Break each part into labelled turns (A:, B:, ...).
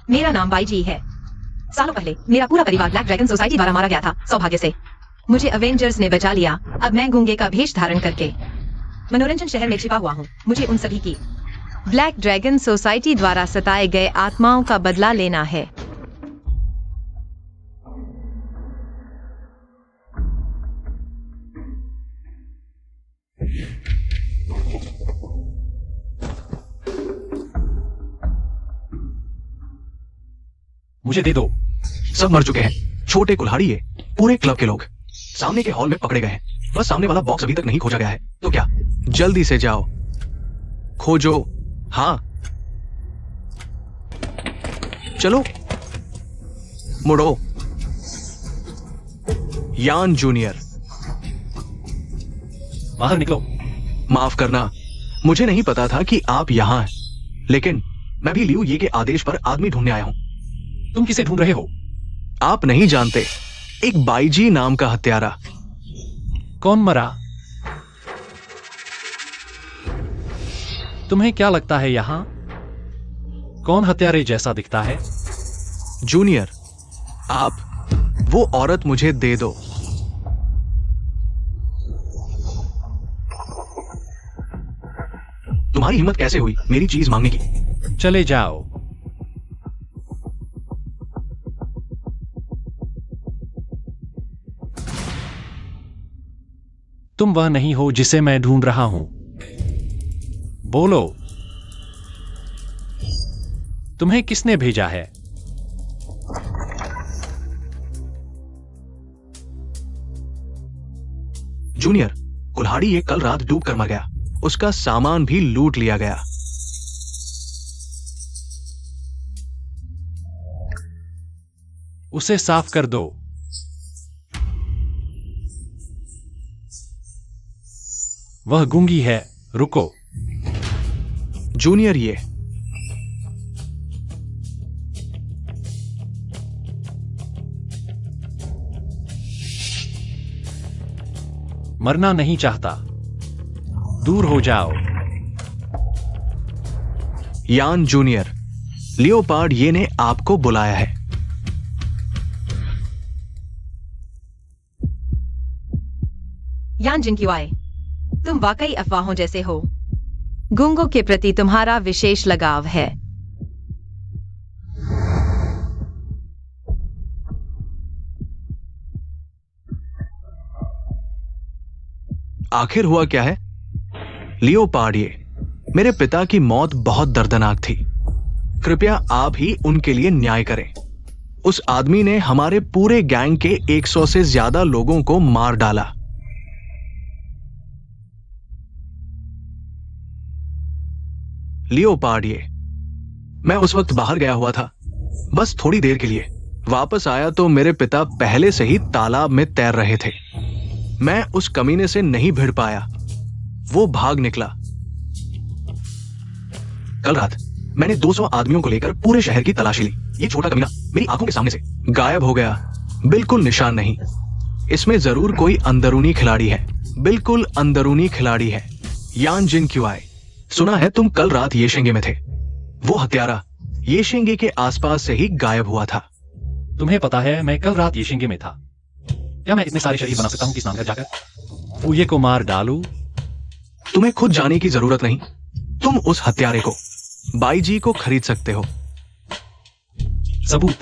A: मेरा नाम बाईजी है। सालों पहले मेरा पूरा परिवार ब्लैक ड्रैगन सोसाइटी द्वारा मारा गया था, सौभाग्य से मुझे अवेंजर्स ने बचा लिया। अब मैं गूंगे का भेष धारण करके मनोरंजन शहर में छिपा हुआ हूँ। मुझे उन सभी की ब्लैक ड्रैगन सोसाइटी द्वारा सताए गए आत्माओं का बदला लेना है।
B: मुझे दे दो। सब मर चुके हैं, छोटे कुल्हाड़ी है, पूरे क्लब के लोग सामने के हॉल में पकड़े गए हैं। बस सामने वाला बॉक्स अभी तक नहीं खोजा गया है। तो क्या? जल्दी से जाओ, खोजो। हाँ चलो, मुड़ो। यान जूनियर,
C: बाहर निकलो।
B: माफ करना, मुझे नहीं पता था कि आप यहां हैं, लेकिन मैं भी लियू ये के आदेश पर आदमी ढूंढने आया हूं।
C: तुम किसे ढूंढ रहे हो?
B: आप नहीं जानते, एक बाईजी नाम का हत्यारा।
C: कौन मरा? तुम्हें क्या लगता है यहां कौन हत्यारे जैसा दिखता है?
B: जूनियर, आप वो औरत मुझे दे दो। तुम्हारी हिम्मत कैसे हुई मेरी चीज मांगने की?
C: चले जाओ। तुम वह नहीं हो जिसे मैं ढूंढ रहा हूं। बोलो, तुम्हें किसने भेजा है?
B: जूनियर, कुल्हाड़ी ये कल रात डूब कर मर गया। उसका सामान भी लूट लिया गया।
C: उसे साफ कर दो। वह गूंगी है, रुको।
B: जूनियर, ये
C: मरना नहीं चाहता, दूर हो जाओ।
B: यान जूनियर, लियोपार्ड ये ने आपको बुलाया है।
A: यान जिनक्यूआई, तुम वाकई अफवाहों जैसे हो। गूंगों के प्रति तुम्हारा विशेष लगाव है।
B: आखिर हुआ क्या है? लियोपार्ड ये, मेरे पिता की मौत बहुत दर्दनाक थी। कृपया आप ही उनके लिए न्याय करें। उस आदमी ने हमारे पूरे गैंग के 100 से ज्यादा लोगों को मार डाला। लियोपार्ड ये, मैं उस वक्त बाहर गया हुआ था, बस थोड़ी देर के लिए। वापस आया तो मेरे पिता पहले से ही तालाब में तैर रहे थे। मैं उस कमीने से नहीं भिड़ पाया, वो भाग निकला। कल रात मैंने 200 आदमियों को लेकर पूरे शहर की तलाशी ली। ये छोटा कमीना मेरी आंखों के सामने से गायब हो गया, बिल्कुल निशान नहीं। इसमें जरूर कोई अंदरूनी खिलाड़ी है, बिल्कुल अंदरूनी खिलाड़ी है। यान जिनक्यूआई, सुना है तुम कल रात येशेंगे में थे। वो हत्यारा येशेंगे के आसपास से ही गायब हुआ था।
C: तुम्हें पता है मैं कल रात येशिंगे में था। क्या मैं इतने सारे शरीर बना सकता हूं कि स्नान कर जाकर फूये को मार डालूं?
B: तुम्हें खुद जाने की जरूरत नहीं। तुम उस हत्यारे को, बाईजी को खरीद सकते हो।
C: सबूत?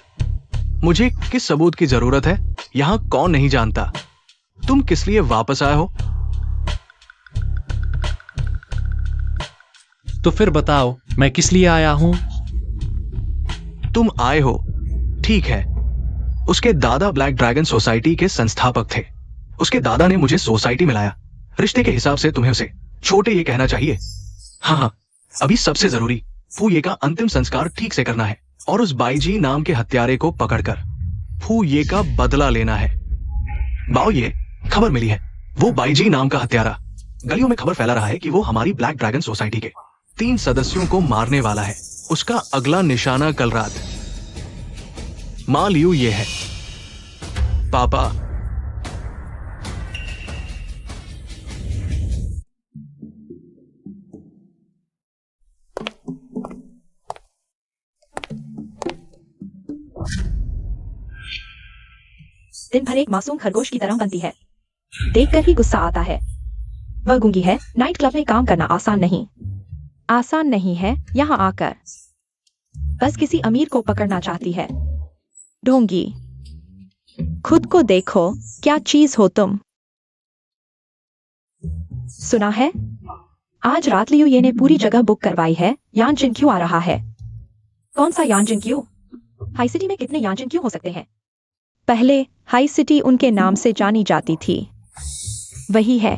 B: मुझे किस सबूत की जरूरत है? यहां कौन नहीं जानता। तुम किस लिए वापस आए हो?
C: तो फिर बताओ मैं किस लिए आया हूं?
B: तुम आए हो, ठीक है। उसके दादा ब्लैक ड्रैगन सोसाइटी के संस्थापक थे। उसके दादा ने मुझे सोसाइटी में लाया। रिश्ते के हिसाब से तुम्हें उसे छोटे ये कहना चाहिए। हाँ, अभी सबसे जरूरी फूये का अंतिम संस्कार ठीक से करना है और उस बाईजी नाम के हत्यारे को पकड़कर फूये का बदला लेना है। बाओ, ये खबर मिली है, वो बाईजी नाम का हत्यारा गलियों में खबर फैला रहा है कि वो हमारी ब्लैक ड्रैगन सोसाइटी के 3 सदस्यों को मारने वाला है। उसका अगला निशाना कल रात मां लियू ये है। पापा,
A: दिन भर एक मासूम खरगोश की तरह बनती है, देखकर ही गुस्सा आता है। वह गूंगी है। नाइट क्लब में काम करना आसान नहीं है। यहाँ आकर बस किसी अमीर को पकड़ना चाहती है। ढोंगी, खुद को देखो, क्या चीज हो तुम। सुना है आज रात लियू ये ने पूरी जगह बुक करवाई है। यान जिन क्यों आ रहा है? कौन सा यान जिन क्यों? हाई सिटी में कितने यान जिन क्यों हो सकते हैं? पहले हाई सिटी उनके नाम से जानी जाती थी। वही है।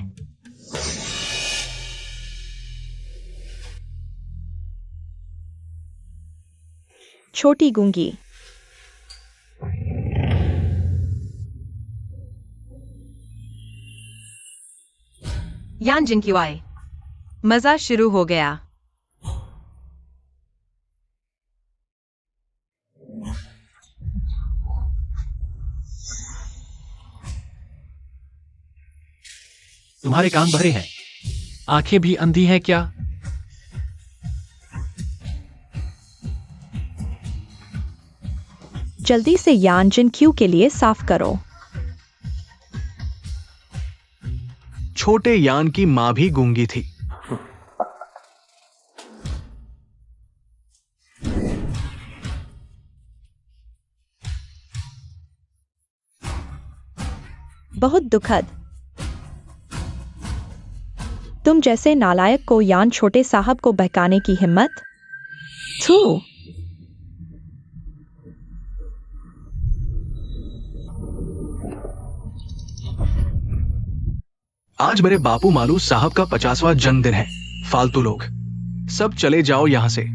A: छोटी गूंगी। यान जिन क्यों आए? मजा शुरू हो गया।
C: तुम्हारे कान भरे हैं, आंखें भी अंधी हैं क्या?
A: जल्दी से यान जिन क्यू के लिए साफ करो।
B: छोटे यान की मां भी गूंगी थी।
A: बहुत दुखद। तुम जैसे नालायक को यान छोटे साहब को बहकाने की हिम्मत? थू।
B: आज मेरे बापू मालू साहब का 50वां जन्मदिन है। फालतू लोग सब चले जाओ यहां से।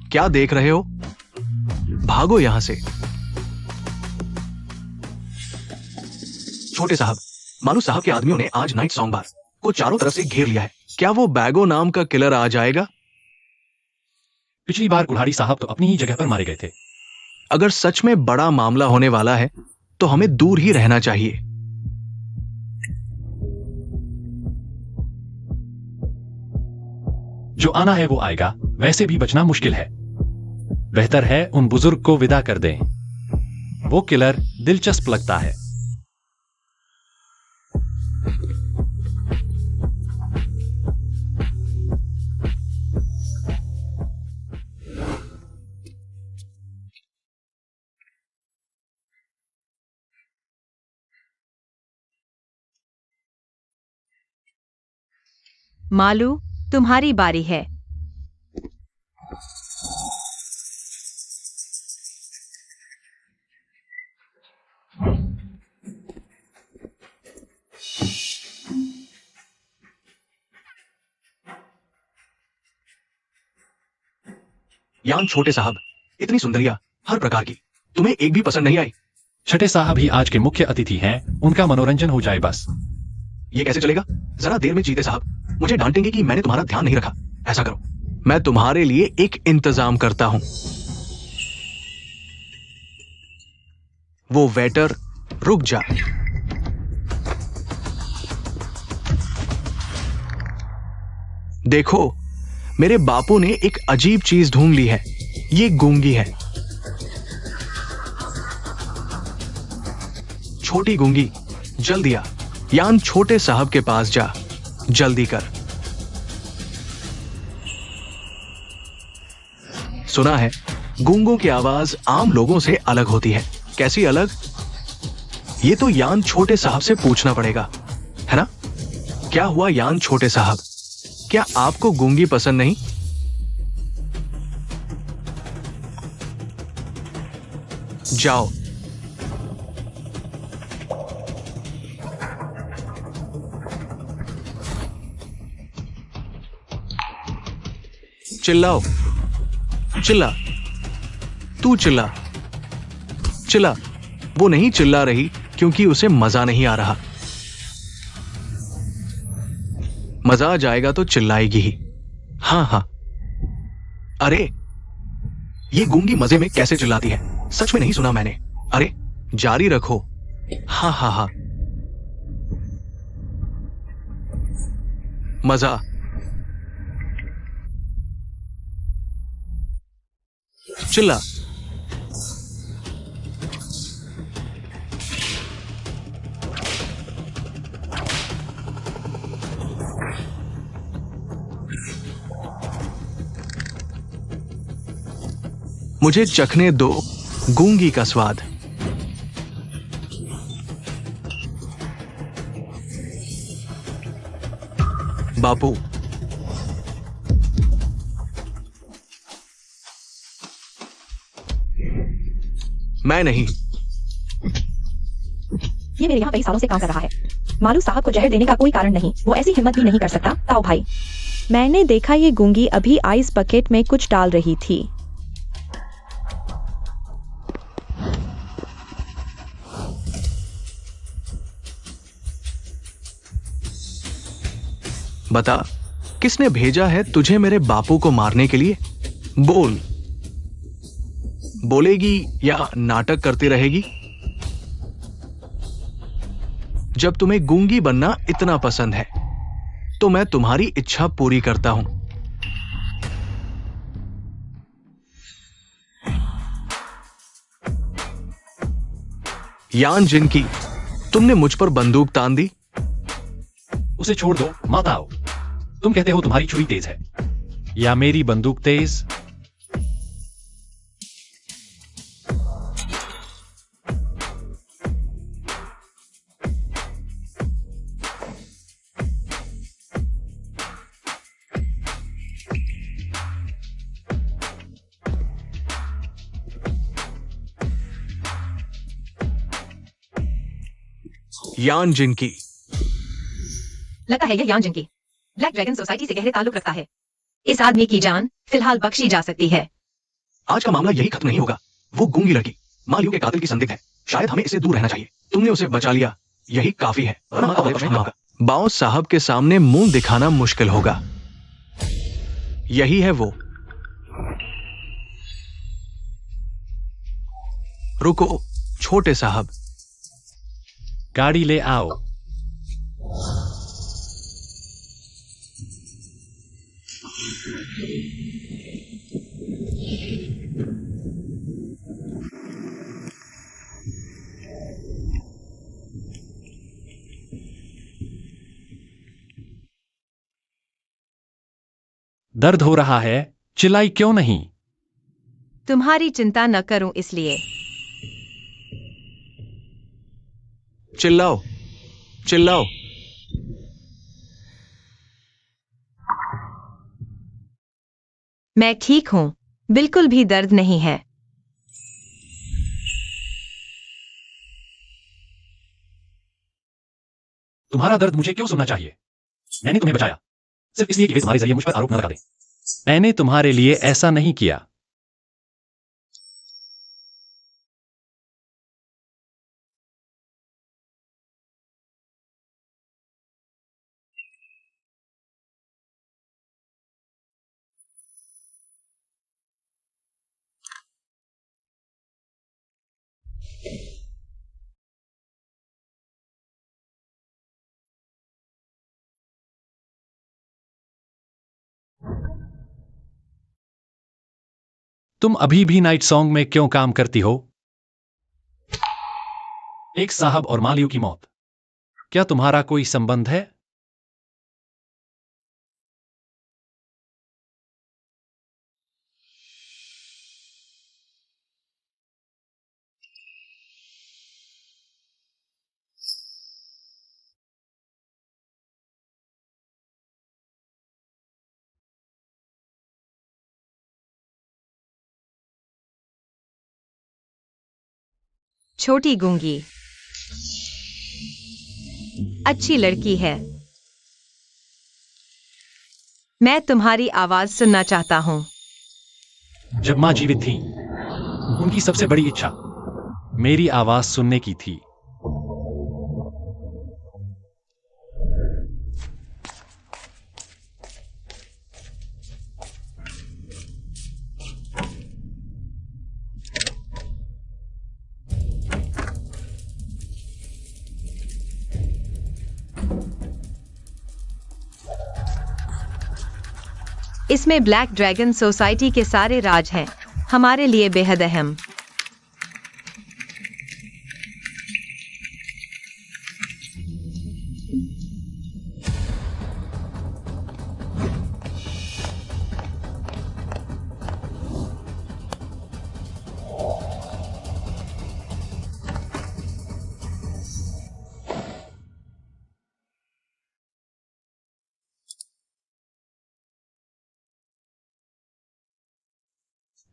B: क्या देख रहे हो? भागो यहां से। छोटे साहब, मालू साहब के आदमियों ने आज नाइट सॉन्ग बार को चारों तरफ से घेर लिया है। क्या वो बैगो नाम का किलर आ जाएगा?
C: पिछली बार कुल्हाड़ी साहब तो अपनी ही जगह पर मारे गए थे।
B: अगर सच में बड़ा मामला होने वाला है तो हमें दूर ही रहना चाहिए।
C: जो आना है वो आएगा, वैसे भी बचना मुश्किल है। बेहतर है उन बुजुर्ग को विदा कर दें। वो किलर दिलचस्प लगता है।
A: मालू, तुम्हारी बारी है।
B: यान छोटे साहब, इतनी सुंदरिया हर प्रकार की, तुम्हें एक भी पसंद नहीं आई?
C: छठे साहब ही आज के मुख्य अतिथि हैं, उनका मनोरंजन हो जाए बस।
B: ये कैसे चलेगा? जरा देर में जीते साहब मुझे डांटेंगे कि मैंने तुम्हारा ध्यान नहीं रखा। ऐसा करो, मैं तुम्हारे लिए एक इंतजाम करता हूं। वो वेटर, रुक जा। देखो, मेरे बापू ने एक अजीब चीज ढूंढ ली है। ये गूंगी है। छोटी गूंगी, जल्दी आ। यान छोटे साहब के पास जा, जल्दी कर। सुना है गूंगों की आवाज आम लोगों से अलग होती है। कैसी अलग? ये तो यान छोटे साहब से पूछना पड़ेगा, है ना? क्या हुआ यान छोटे साहब? क्या आपको गूंगी पसंद नहीं? जाओ। चिल्लाओ, चिल्ला। तू चिल्ला, चिल्ला। वो नहीं चिल्ला रही क्योंकि उसे मजा नहीं आ रहा। मजा आ जाएगा तो चिल्लाएगी ही। हाँ हाँ। अरे, ये गूंगी मजे में कैसे चिल्लाती है? सच में नहीं सुना मैंने। अरे, जारी रखो। हाँ हाँ हाँ। मजा चिल्ला। मुझे चखने दो गूंगी का स्वाद। बापू, मैं नहीं।
A: ये मेरे यहाँ कई सालों से काम कर रहा है। मालू साहब को जहर देने का कोई कारण नहीं, वो ऐसी हिम्मत भी नहीं कर सकता। ताओ भाई,
D: मैंने देखा ये गूंगी अभी आइस बकेट में कुछ डाल रही थी।
B: बता, किसने भेजा है तुझे मेरे बापू को मारने के लिए? बोल। बोलेगी या नाटक करती रहेगी? जब तुम्हें गूंगी बनना इतना पसंद है तो मैं तुम्हारी इच्छा पूरी करता हूं। यान जिनकी, तुमने मुझ पर बंदूक तान दी।
C: उसे छोड़ दो, मत आओ। तुम कहते हो तुम्हारी छुरी तेज है, या मेरी बंदूक तेज?
B: यान जिनकी,
A: लगता है यह यान जिनकी ब्लैक ड्रैगन सोसाइटी से गहरे ताल्लुक रखता है। इस आदमी की जान फिलहाल बख्शी जा सकती है।
B: आज का मामला यही खत्म नहीं होगा। वो गूंगी लड़की मालियो के कातिल की संदिग्ध है। शायद हमें इससे दूर रहना चाहिए। तुमने उसे बचा लिया, यही काफी है। बाओ साहब के सामने मुंह दिखाना मुश्किल होगा। यही है वो। रुको छोटे साहब,
C: गाड़ी ले आओ। दर्द हो रहा है, चिल्लाई क्यों नहीं?
D: तुम्हारी चिंता न करूं इसलिए।
B: चिल्लाओ चिल्लाओ।
D: मैं ठीक हूं, बिल्कुल भी दर्द नहीं है।
C: तुम्हारा दर्द मुझे क्यों सुनना चाहिए? मैंने तुम्हें बचाया सिर्फ इसलिए कि वे तुम्हारे जरिए मुझ पर आरोप न लगा दें। मैंने तुम्हारे लिए ऐसा नहीं किया। तुम अभी भी नाइट सॉन्ग में क्यों काम करती हो? एक साहब और मालियो की मौत, क्या तुम्हारा कोई संबंध है?
D: छोटी गूंगी अच्छी लड़की है। मैं तुम्हारी आवाज सुनना चाहता हूं।
C: जब मां जीवित थी, उनकी सबसे बड़ी इच्छा मेरी आवाज सुनने की थी।
D: इसमें ब्लैक ड्रैगन सोसाइटी के सारे राज हैं।
A: हमारे लिए बेहद अहम।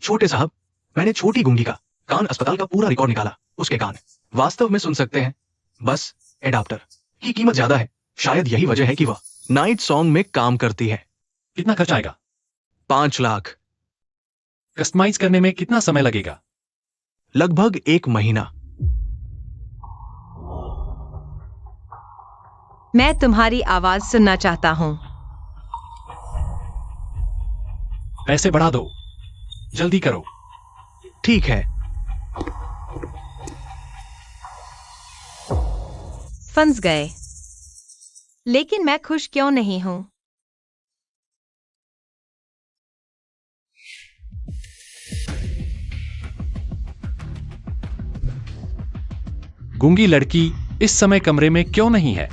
B: छोटे साहब, मैंने छोटी गूंगी का कान अस्पताल का पूरा रिकॉर्ड निकाला। उसके कान वास्तव में सुन सकते हैं, बस एडाप्टर की कीमत ज्यादा है। शायद यही वजह है कि वह नाइट सॉन्ग में काम करती है।
C: कितना खर्च आएगा?
B: 5 लाख।
C: कस्टमाइज करने में कितना समय लगेगा?
B: लगभग 1 महीना।
A: मैं तुम्हारी आवाज सुनना चाहता हूं।
C: पैसे बढ़ा दो, जल्दी करो।
B: ठीक है।
A: फंस गए। लेकिन मैं खुश क्यों नहीं हूं?
C: गूंगी लड़की इस समय कमरे में क्यों नहीं है?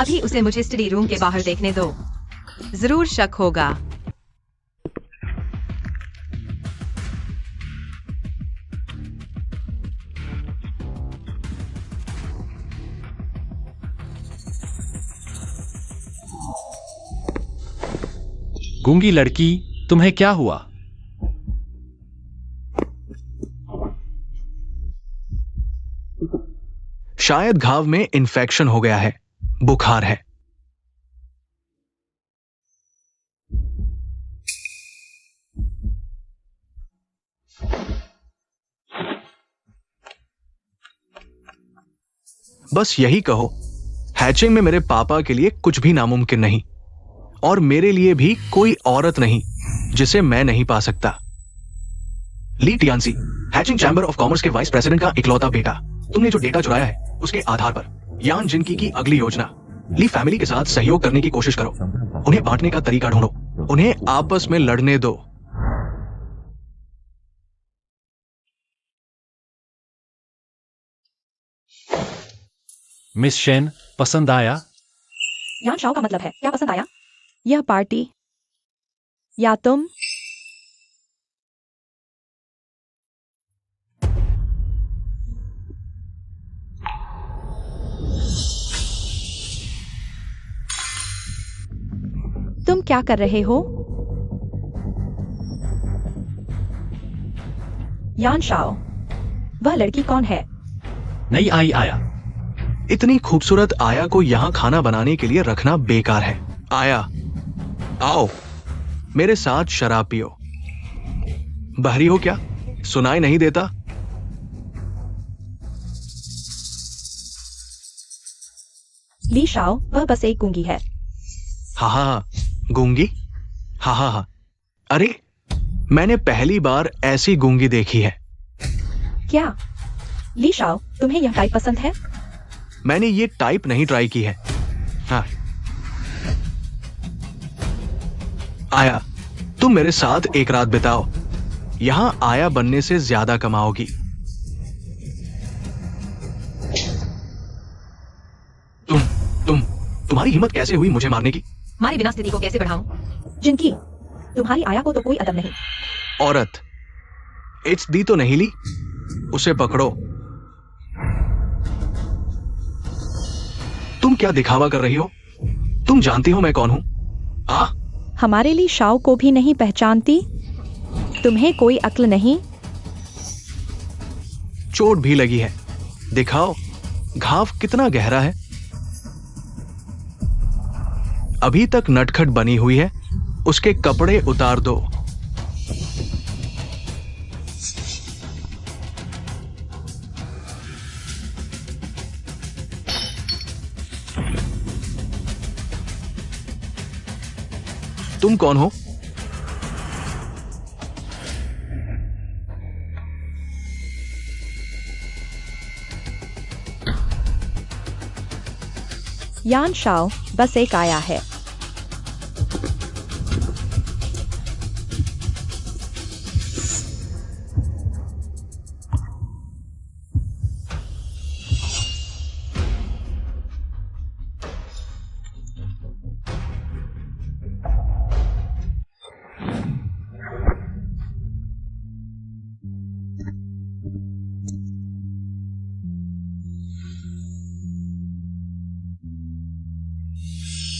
A: अभी उसे मुझे स्टडी रूम के बाहर देखने दो। जरूर शक होगा।
C: गूंगी लड़की, तुम्हें क्या हुआ?
B: शायद घाव में इन्फेक्शन हो गया है, बुखार है। बस यही कहो, हैचिंग में मेरे पापा के लिए कुछ भी नामुमकिन नहीं, और मेरे लिए भी कोई औरत नहीं जिसे मैं नहीं पा सकता। ली टियानसी, हैचिंग चैम्बर ऑफ कॉमर्स के वाइस प्रेसिडेंट का इकलौता बेटा। तुमने जो डेटा चुराया है उसके आधार पर यान जिनकी की अगली योजना, ली फैमिली के साथ सहयोग करने की कोशिश करो। उन्हें बांटने का तरीका ढूंढो, उन्हें आपस में लड़ने दो।
C: मिस शेन, पसंद आया?
D: यान शाओ का मतलब है, क्या पसंद आया? यह पार्टी या तुम? तुम क्या कर रहे हो? यान शाओ, वह लड़की कौन है?
C: नई आई आया।
B: इतनी खूबसूरत आया को यहां खाना बनाने के लिए रखना बेकार है। आया, आओ मेरे साथ शराब पियो। बहरी हो क्या? सुनाई नहीं देता?
D: ली शाओ, वह बस एक गूंगी है।
B: हा, गूंगी? हा। अरे, मैंने पहली बार ऐसी गूंगी देखी है।
D: क्या? ली शाओ, तुम्हें यह टाइप पसंद है?
B: मैंने ये टाइप नहीं ट्राई की है। हाँ। आया, तुम मेरे साथ एक रात बिताओ। यहां आया बनने से ज्यादा कमाओगी। तुम्हारी हिम्मत कैसे हुई मुझे मारने की?
A: हमारी बिना स्थिति को कैसे बढ़ाऊं?
D: जिनकी, तुम्हारी आया को तो कोई अदब नहीं।
B: औरत, इट्स दी तो नहीं ली? उसे पकड़ो। तुम क्या दिखावा कर रही हो? तुम जानती हो मैं कौन हूं?
D: हमारे लिए शाओ को भी नहीं पहचानती? तुम्हें कोई अक्ल नहीं?
B: चोट भी लगी है, दिखाओ घाव कितना गहरा है। अभी तक नटखट बनी हुई है, उसके कपड़े उतार दो। तुम कौन हो?
D: यान शाओ बस एक आया है।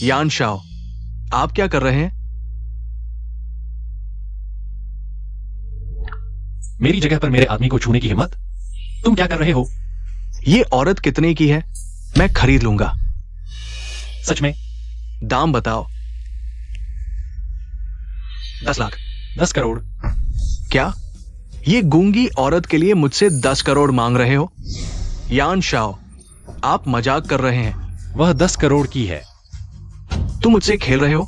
B: यान शाओ, आप क्या कर रहे हैं?
C: मेरी जगह पर मेरे आदमी को छूने की हिम्मत? तुम क्या कर रहे हो?
B: ये औरत कितने की है? मैं खरीद लूंगा।
C: सच में?
B: दाम बताओ। 10 लाख।
C: 10 करोड़।
B: क्या ये गूंगी औरत के लिए मुझसे 10 करोड़ मांग रहे हो? यान शाओ, आप मजाक कर रहे हैं।
C: वह 10 करोड़ की है।
B: तुम मुझसे खेल रहे हो?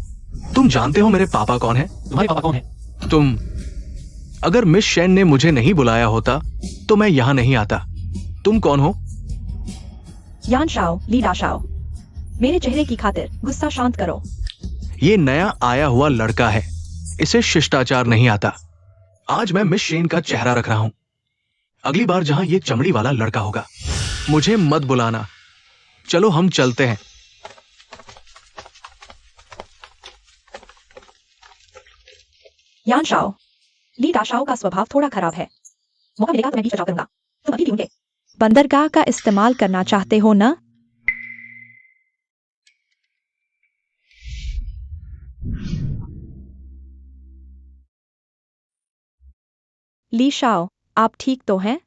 B: तुम जानते हो मेरे पापा कौन है?
C: तुम्हारे पापा कौन है?
B: तुम। अगर मिस शेन ने मुझे नहीं बुलाया होता तो मैं यहां नहीं आता। तुम कौन हो?
D: यान शाओ, ली डा शाओ, मेरे चेहरे की खातिर गुस्सा शांत करो।
B: ये नया आया हुआ लड़का है, इसे शिष्टाचार नहीं आता। आज मैं मिस शेन का चेहरा रख रहा हूं। अगली बार जहां ये चमड़ी वाला लड़का होगा, मुझे मत बुलाना। चलो हम चलते हैं।
D: यान शाओ, ली डा शाओ का स्वभाव थोड़ा खराब है। मौका मिलेगा तो मैं भी बचाव करूंगा। तुम अभी भी उनके बंदरगाह का इस्तेमाल करना चाहते हो ना? ली शाओ, आप ठीक तो हैं?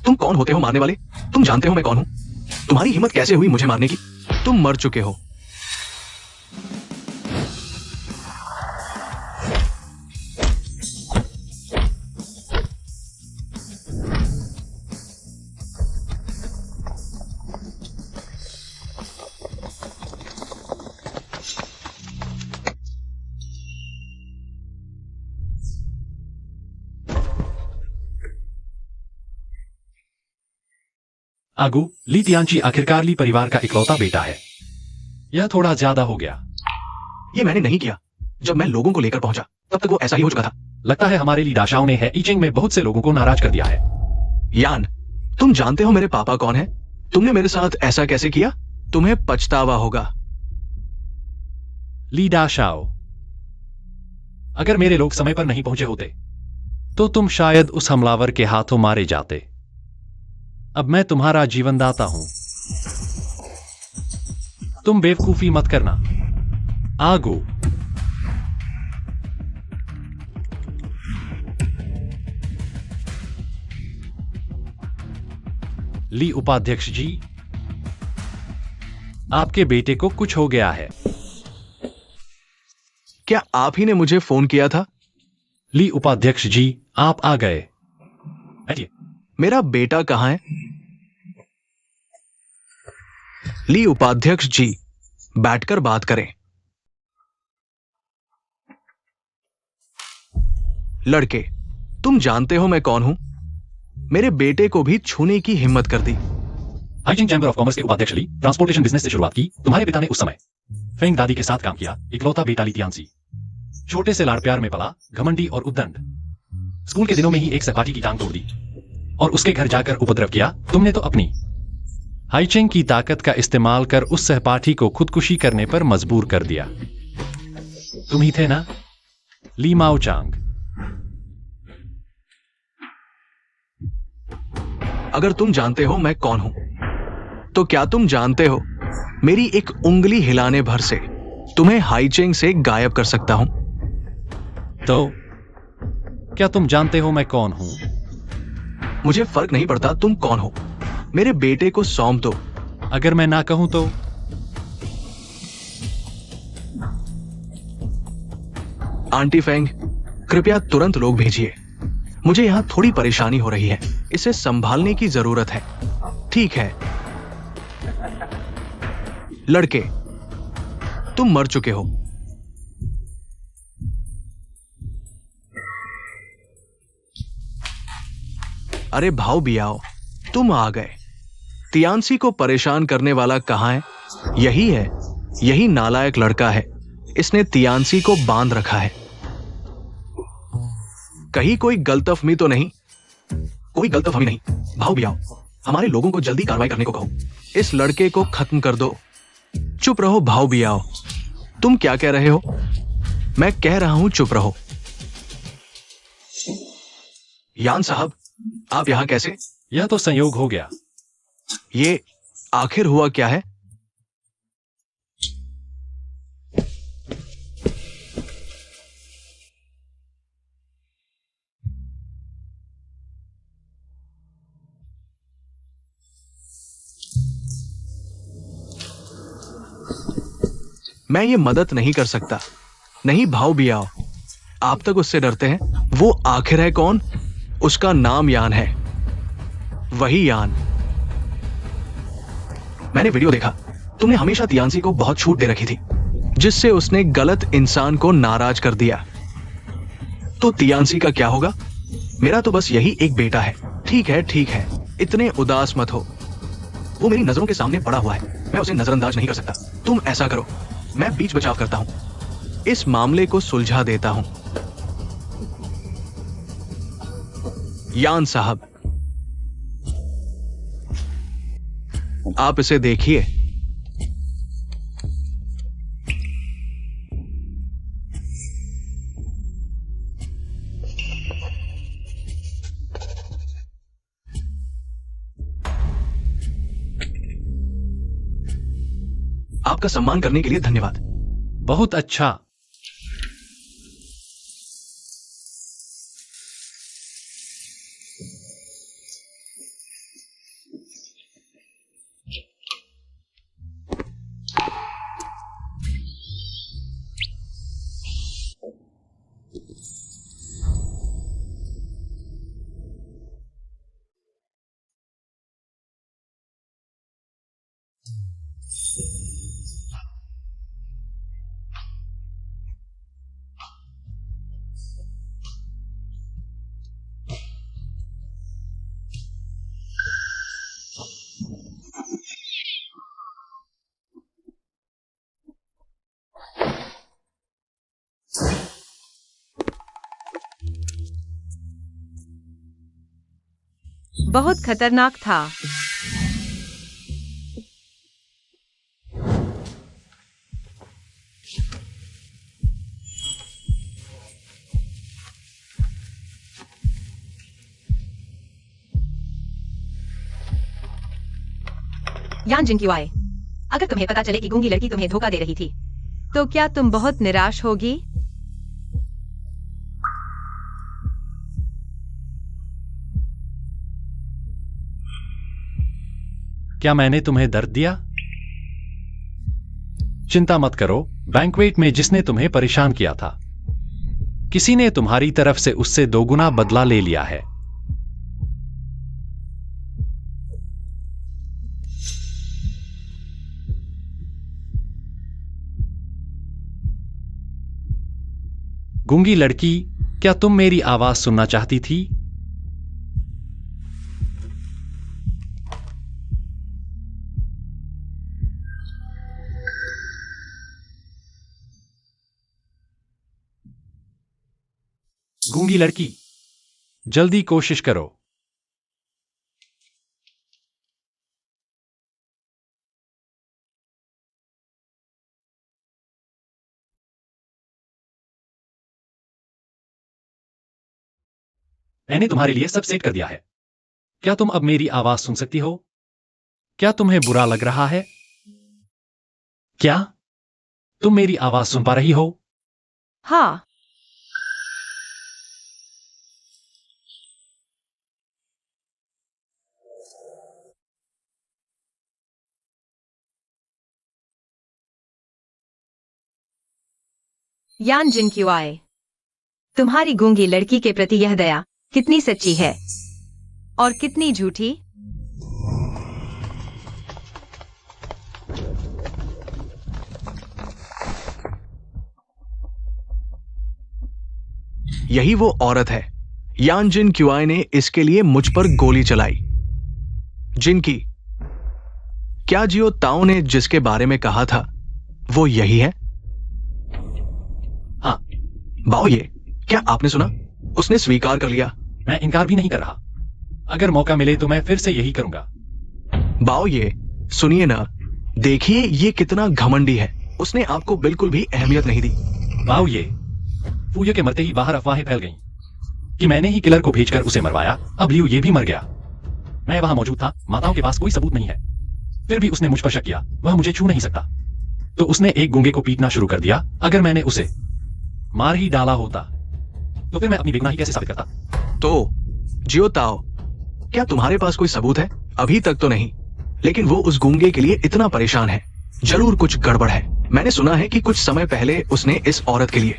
B: तुम कौन होते हो मारने वाले? तुम जानते हो मैं कौन हूं? तुम्हारी हिम्मत कैसे हुई मुझे मारने की? तुम मर चुके हो।
C: आगू, ली तियानची आखिरकार ली परिवार का इकलौता बेटा है। यह थोड़ा ज्यादा हो गया।
B: ये मैंने नहीं किया। जब मैं लोगों को लेकर पहुंचा तब तक वो ऐसा ही हो चुका था।
C: लगता है हमारे ली डाशाओं ने है ईचिंग में बहुत से लोगों को नाराज कर दिया है।
B: यान, तुम जानते हो मेरे पापा कौन है? तुमने मेरे साथ ऐसा कैसे किया? तुम्हें पछतावा होगा।
C: ली डाशाओ, अगर मेरे लोग समय पर नहीं पहुंचे होते तो तुम शायद उस हमलावर के हाथों मारे जाते। अब मैं तुम्हारा जीवनदाता हूं। तुम बेवकूफी मत करना। आगू, ली उपाध्यक्ष जी, आपके बेटे को कुछ हो गया है।
B: क्या आप ही ने मुझे फोन किया था?
C: ली उपाध्यक्ष जी, आप आ गए। बैठिए।
B: मेरा बेटा कहां है? ली उपाध्यक्ष जी, बैठकर बात करें। लड़के, तुम जानते हो मैं कौन हूं? मेरे बेटे को भी छूने की हिम्मत कर दी।
C: हाइजिंग चैंबर ऑफ कॉमर्स के उपाध्यक्ष ली, ट्रांसपोर्टेशन बिजनेस से शुरुआत की। तुम्हारे पिता ने उस समय फेंग दादी के साथ काम किया। इकलौता बेटा ली तियानसी, छोटे से लाड़ प्यार में पला, घमंडी और उद्दंड। स्कूल के दिनों में ही एक सहपाठी की टांग तोड़ दी और उसके घर जाकर उपद्रव किया। तुमने तो अपनी हाइचिंग की ताकत का इस्तेमाल कर उस सहपाठी को खुदकुशी करने पर मजबूर कर दिया। तुम ही थे ना, ली माओ चांग?
B: अगर तुम जानते हो मैं कौन हूं, तो क्या तुम जानते हो मेरी एक उंगली हिलाने भर से तुम्हें हाइचिंग से गायब कर सकता हूं?
C: तो क्या तुम जानते हो मैं कौन हूं?
B: मुझे फर्क नहीं पड़ता तुम कौन हो। मेरे बेटे को सौंप दो।
C: अगर मैं ना कहूं तो?
B: आंटी फेंग, कृपया तुरंत लोग भेजिए। मुझे यहां थोड़ी परेशानी हो रही है। इसे संभालने की जरूरत है। ठीक है लड़के, तुम मर चुके हो। अरे भाव बियाओ, तुम आ गए। तियानसी को परेशान करने वाला कहां है? यही है, यही नालायक लड़का है। इसने तियानसी को बांध रखा है। कहीं कोई गलतफहमी तो नहीं? कोई गलतफहमी नहीं। भाव बियाओ, हमारे लोगों को जल्दी कार्रवाई करने को कहो। इस लड़के को खत्म कर दो। चुप रहो भाव बियाओ। तुम क्या कह रहे हो? मैं कह रहा हूं चुप रहो। यान साहब, आप यहाँ कैसे?
C: यह तो संयोग हो गया।
B: ये आखिर हुआ क्या है? मैं ये मदद नहीं कर सकता। नहीं भाव भी आओ, आप तक उससे डरते हैं। वो आखिर है कौन? उसका नाम यान है, वही यान। मैंने वीडियो देखा, तुमने हमेशा तियांसी को बहुत छूट दे रखी थी, जिससे उसने गलत इंसान को नाराज कर दिया। तो तियांसी का क्या होगा? मेरा तो बस यही एक बेटा है। ठीक है ठीक है, इतने उदास मत हो। वो मेरी नजरों के सामने पड़ा हुआ है, मैं उसे नजरअंदाज नहीं कर सकता। तुम ऐसा करो, मैं बीच बचाव करता हूं, इस मामले को सुलझा देता हूं। यान साहब, आप इसे देखिए। आपका सम्मान करने के लिए धन्यवाद।
C: बहुत अच्छा।
A: बहुत खतरनाक था। यान जिनक्यू आए, अगर तुम्हें पता चले कि गूंगी लड़की तुम्हें धोखा दे रही थी, तो क्या तुम बहुत निराश होगी?
C: क्या मैंने तुम्हें दर्द दिया? चिंता मत करो, बैंक्वेट में जिसने तुम्हें परेशान किया था, किसी ने तुम्हारी तरफ से उससे दोगुना बदला ले लिया है। गूंगी लड़की, क्या तुम मेरी आवाज सुनना चाहती थी? गूंगी लड़की, जल्दी कोशिश करो। मैंने तुम्हारे लिए सब सेट कर दिया है। क्या तुम अब मेरी आवाज सुन सकती हो? क्या तुम्हें बुरा लग रहा है? क्या तुम मेरी आवाज सुन पा रही हो?
A: हाँ। यान जिनक्यू आए, तुम्हारी गूंगी लड़की के प्रति यह दया कितनी सच्ची है और कितनी झूठी।
B: यही वो औरत है। यान जिन क्यूआई ने इसके लिए मुझ पर गोली चलाई। जिनकी, क्या जियो ताओ ने जिसके बारे में कहा था वो यही है?
C: हाँ।
B: बाओ ये, क्या आपने सुना? उसने स्वीकार कर लिया।
C: मैं इनकार भी नहीं कर रहा। अगर मौका मिले तो मैं फिर से यही करूंगा।
B: बाओ ये, सुनिए ना, देखिए ये कितना घमंडी है। उसने आपको बिल्कुल भी अहमियत नहीं दी।
C: वाओ ये, पूजा के मरते ही बाहर अफवाहें फैल गईं। कि मैंने ही किलर को भेजकर उसे मरवाया, अब लियू ये भी मर गया। मैं वहां मौजूद था, माताओं के पास कोई सबूत नहीं है, फिर भी उसने मुझ पर शक किया, वह मुझे छू नहीं सकता। तो उसने एक गूंगे को पीटना शुरू कर दिया। अगर मैंने उसे मार ही डाला होता तो फिर मैं अपनी बेगुनाही कैसे साबित करता?
B: तो जियो ताओ, क्या तुम्हारे पास कोई सबूत है? अभी तक तो नहीं, लेकिन वो उस गूंगे के लिए इतना परेशान है, जरूर कुछ गड़बड़ है। मैंने सुना है कि कुछ समय पहले उसने इस औरत के लिए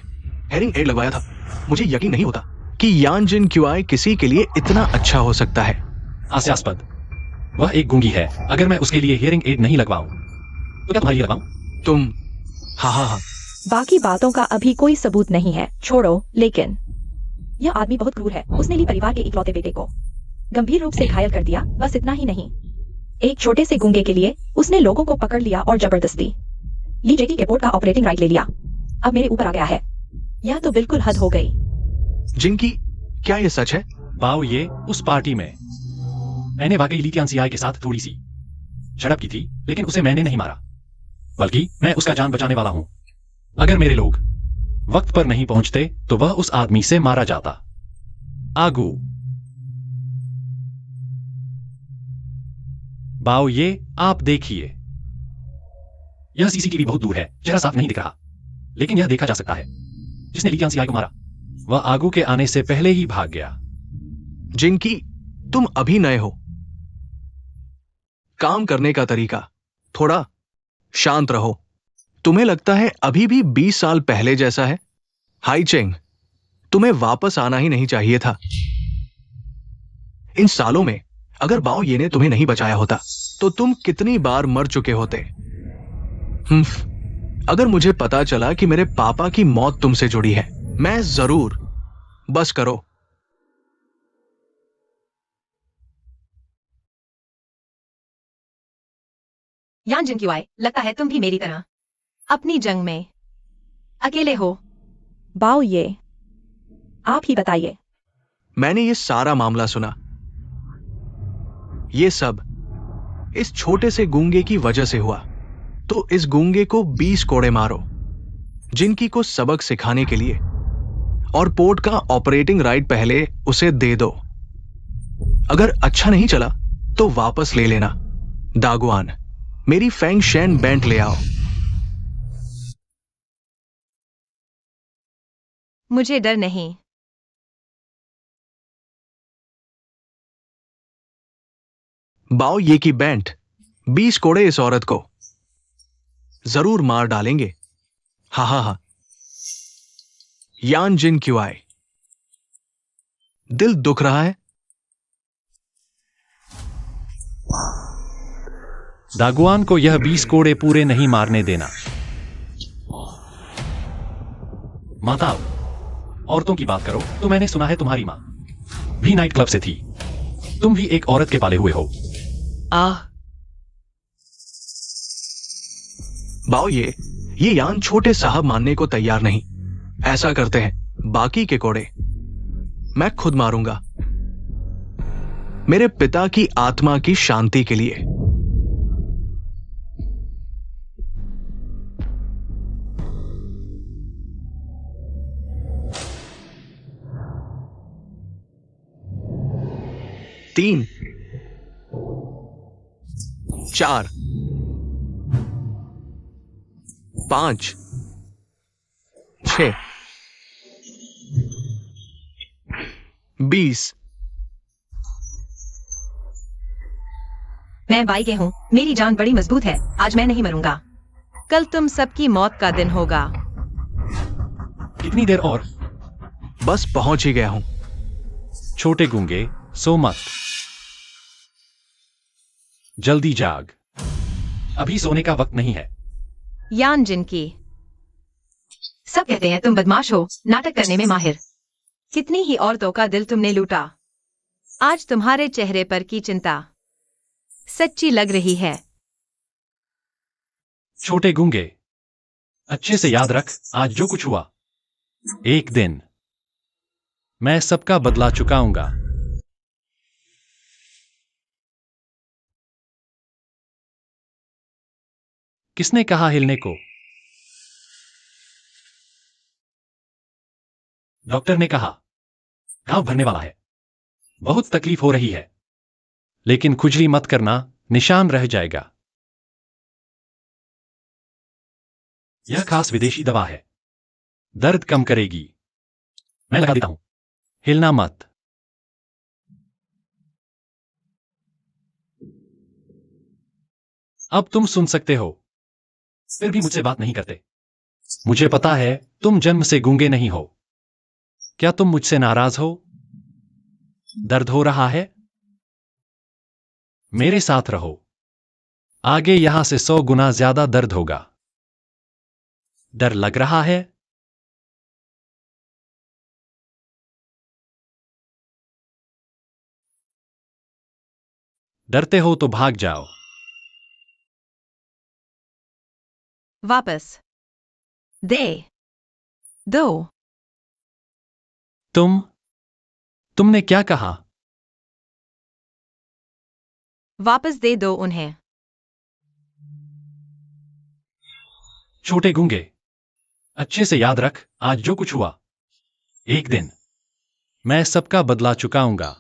B: हेयरिंग एड लगवाया था। मुझे यकीन नहीं होता कि यान जिन क्यूआई किसी के लिए इतना अच्छा हो सकता है।
C: हास्यास्पद, वह एक गूंगी है। अगर मैं उसके लिए हियरिंग एड नहीं लगवाऊं तो क्या तुम्हारे लिए लगवाऊं?
B: तुम हाँ।
D: बाकी बातों का अभी कोई सबूत नहीं है, छोड़ो। लेकिन यह आदमी बहुत क्रूर है। उसने ली परिवार के इकलौते बेटे को गंभीर रूप से घायल कर दिया। बस इतना ही नहीं, एक छोटे से गूंगे के लिए उसने लोगों को पकड़ लिया और जबरदस्ती ली जेटी के पोर्ट का ऑपरेटिंग राइट ले लिया। अब मेरे ऊपर आ गया है। यह तो बिल्कुल हद हो गई।
B: जिनकी, क्या ये सच है?
C: बाओ, ये उस पार्टी में मैंने वाकई ली तियानसियाई के साथ थोड़ी सी झड़प की थी, लेकिन उसे मैंने नहीं मारा, बल्कि मैं उसका जान बचाने वाला हूं। अगर मेरे लोग वक्त पर नहीं पहुंचते तो वह उस आदमी से मारा जाता। आगू बाओ, ये आप देखिए। यह सीसीटीवी बहुत दूर है, चेहरा साफ नहीं दिख रहा, लेकिन यह देखा जा सकता है जिसने ली तियानसियाई को मारा वह आगू के आने से पहले ही भाग गया।
B: जिनकी, तुम अभी नए हो। काम करने का तरीका थोड़ा शांत रहो। तुम्हें लगता है अभी भी 20 साल पहले जैसा है? हाई चेंग, तुम्हें वापस आना ही नहीं चाहिए था। इन सालों में अगर बाओ ये ने तुम्हें नहीं बचाया होता तो तुम कितनी बार मर चुके होते। अगर मुझे पता चला कि मेरे पापा की मौत तुमसे जुड़ी है, मैं जरूर। बस करो।
A: यान जिन क्यूआई, लगता है तुम भी मेरी तरह अपनी जंग में अकेले हो।
D: बाओ, ये आप ही बताइए।
B: मैंने ये सारा मामला सुना। ये सब इस छोटे से गूंगे की वजह से हुआ। तो इस गूंगे को 20 कोड़े मारो, जिनकी को सबक सिखाने के लिए, और पोर्ट का ऑपरेटिंग राइट पहले उसे दे दो। अगर अच्छा नहीं चला तो वापस ले लेना। दागुआन, मेरी फेंग शेन बेंट ले आओ।
A: मुझे डर नहीं।
B: बाओ ये की बेंट 20 कोड़े इस औरत को जरूर मार डालेंगे। हा। यान जिन क्यूआई, दिल दुख रहा है?
C: दागुआन को यह 20 कोड़े पूरे नहीं मारने देना। माताओ, औरतों की बात करो तो मैंने सुना है तुम्हारी मां भी नाइट क्लब से थी। तुम भी एक औरत के पाले हुए हो।
B: बाओ ये यान छोटे साहब मानने को तैयार नहीं। ऐसा करते हैं, बाकी के कोड़े मैं खुद मारूंगा, मेरे पिता की आत्मा की शांति के लिए। तीन, 4, 5, 6, 20।
A: मैं बाई के हूँ, मेरी जान बड़ी मजबूत है। आज मैं नहीं मरूंगा, कल तुम सबकी मौत का दिन होगा।
C: कितनी देर और?
B: बस पहुंच ही गया हूं।
C: छोटे गूंगे, सो मत। जल्दी जाग, अभी सोने का वक्त नहीं है।
A: यान जिनकी, सब कहते हैं तुम बदमाश हो, नाटक करने में माहिर। कितनी ही औरतों का दिल तुमने लूटा। आज तुम्हारे चेहरे पर की चिंता सच्ची लग रही है।
C: छोटे गूंगे, अच्छे से याद रख, आज जो कुछ हुआ, एक दिन मैं सबका बदला चुकाऊंगा। किसने कहा हिलने को? डॉक्टर ने कहा। घाव भरने वाला है। बहुत तकलीफ हो रही है, लेकिन खुजली मत करना, निशान रह जाएगा। यह खास विदेशी दवा है, दर्द कम करेगी। मैं लगा देता हूं, हिलना मत। अब तुम सुन सकते हो, फिर भी मुझसे बात नहीं करते। मुझे पता है तुम जन्म से गूंगे नहीं हो। क्या तुम मुझसे नाराज हो? दर्द हो रहा है? मेरे साथ रहो, आगे यहां से 100 गुना ज्यादा दर्द होगा। डर लग रहा है? डरते हो तो भाग जाओ।
A: वापस दे दो।
C: तुमने क्या कहा?
A: वापस दे दो उन्हें।
C: छोटे गूंगे, अच्छे से याद रख, आज जो कुछ हुआ, एक दिन मैं सबका बदला चुकाऊंगा।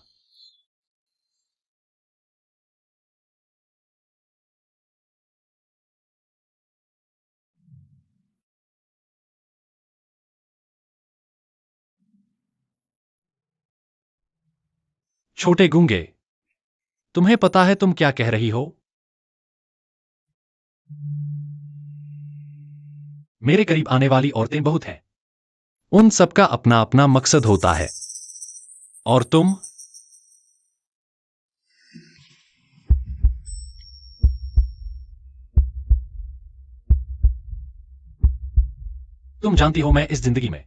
C: छोटे गूंगे, तुम्हें पता है तुम क्या कह रही हो? मेरे करीब आने वाली औरतें बहुत हैं। उन सबका अपना अपना मकसद होता है। और तुम जानती हो मैं इस जिंदगी में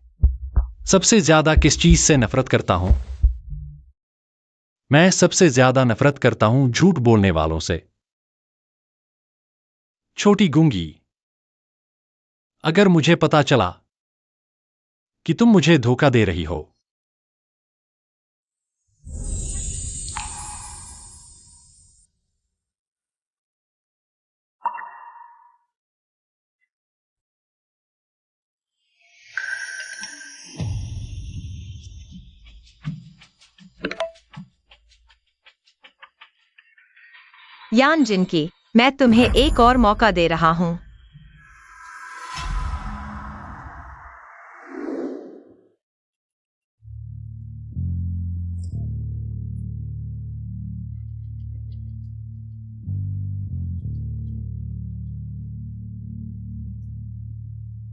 C: सबसे ज्यादा किस चीज से नफरत करता हूं? मैं सबसे ज्यादा नफरत करता हूं झूठ बोलने वालों से। छोटी गूंगी, अगर मुझे पता चला कि तुम मुझे धोखा दे रही हो,
A: यान जिनकी, मैं तुम्हें एक और मौका दे रहा हूं।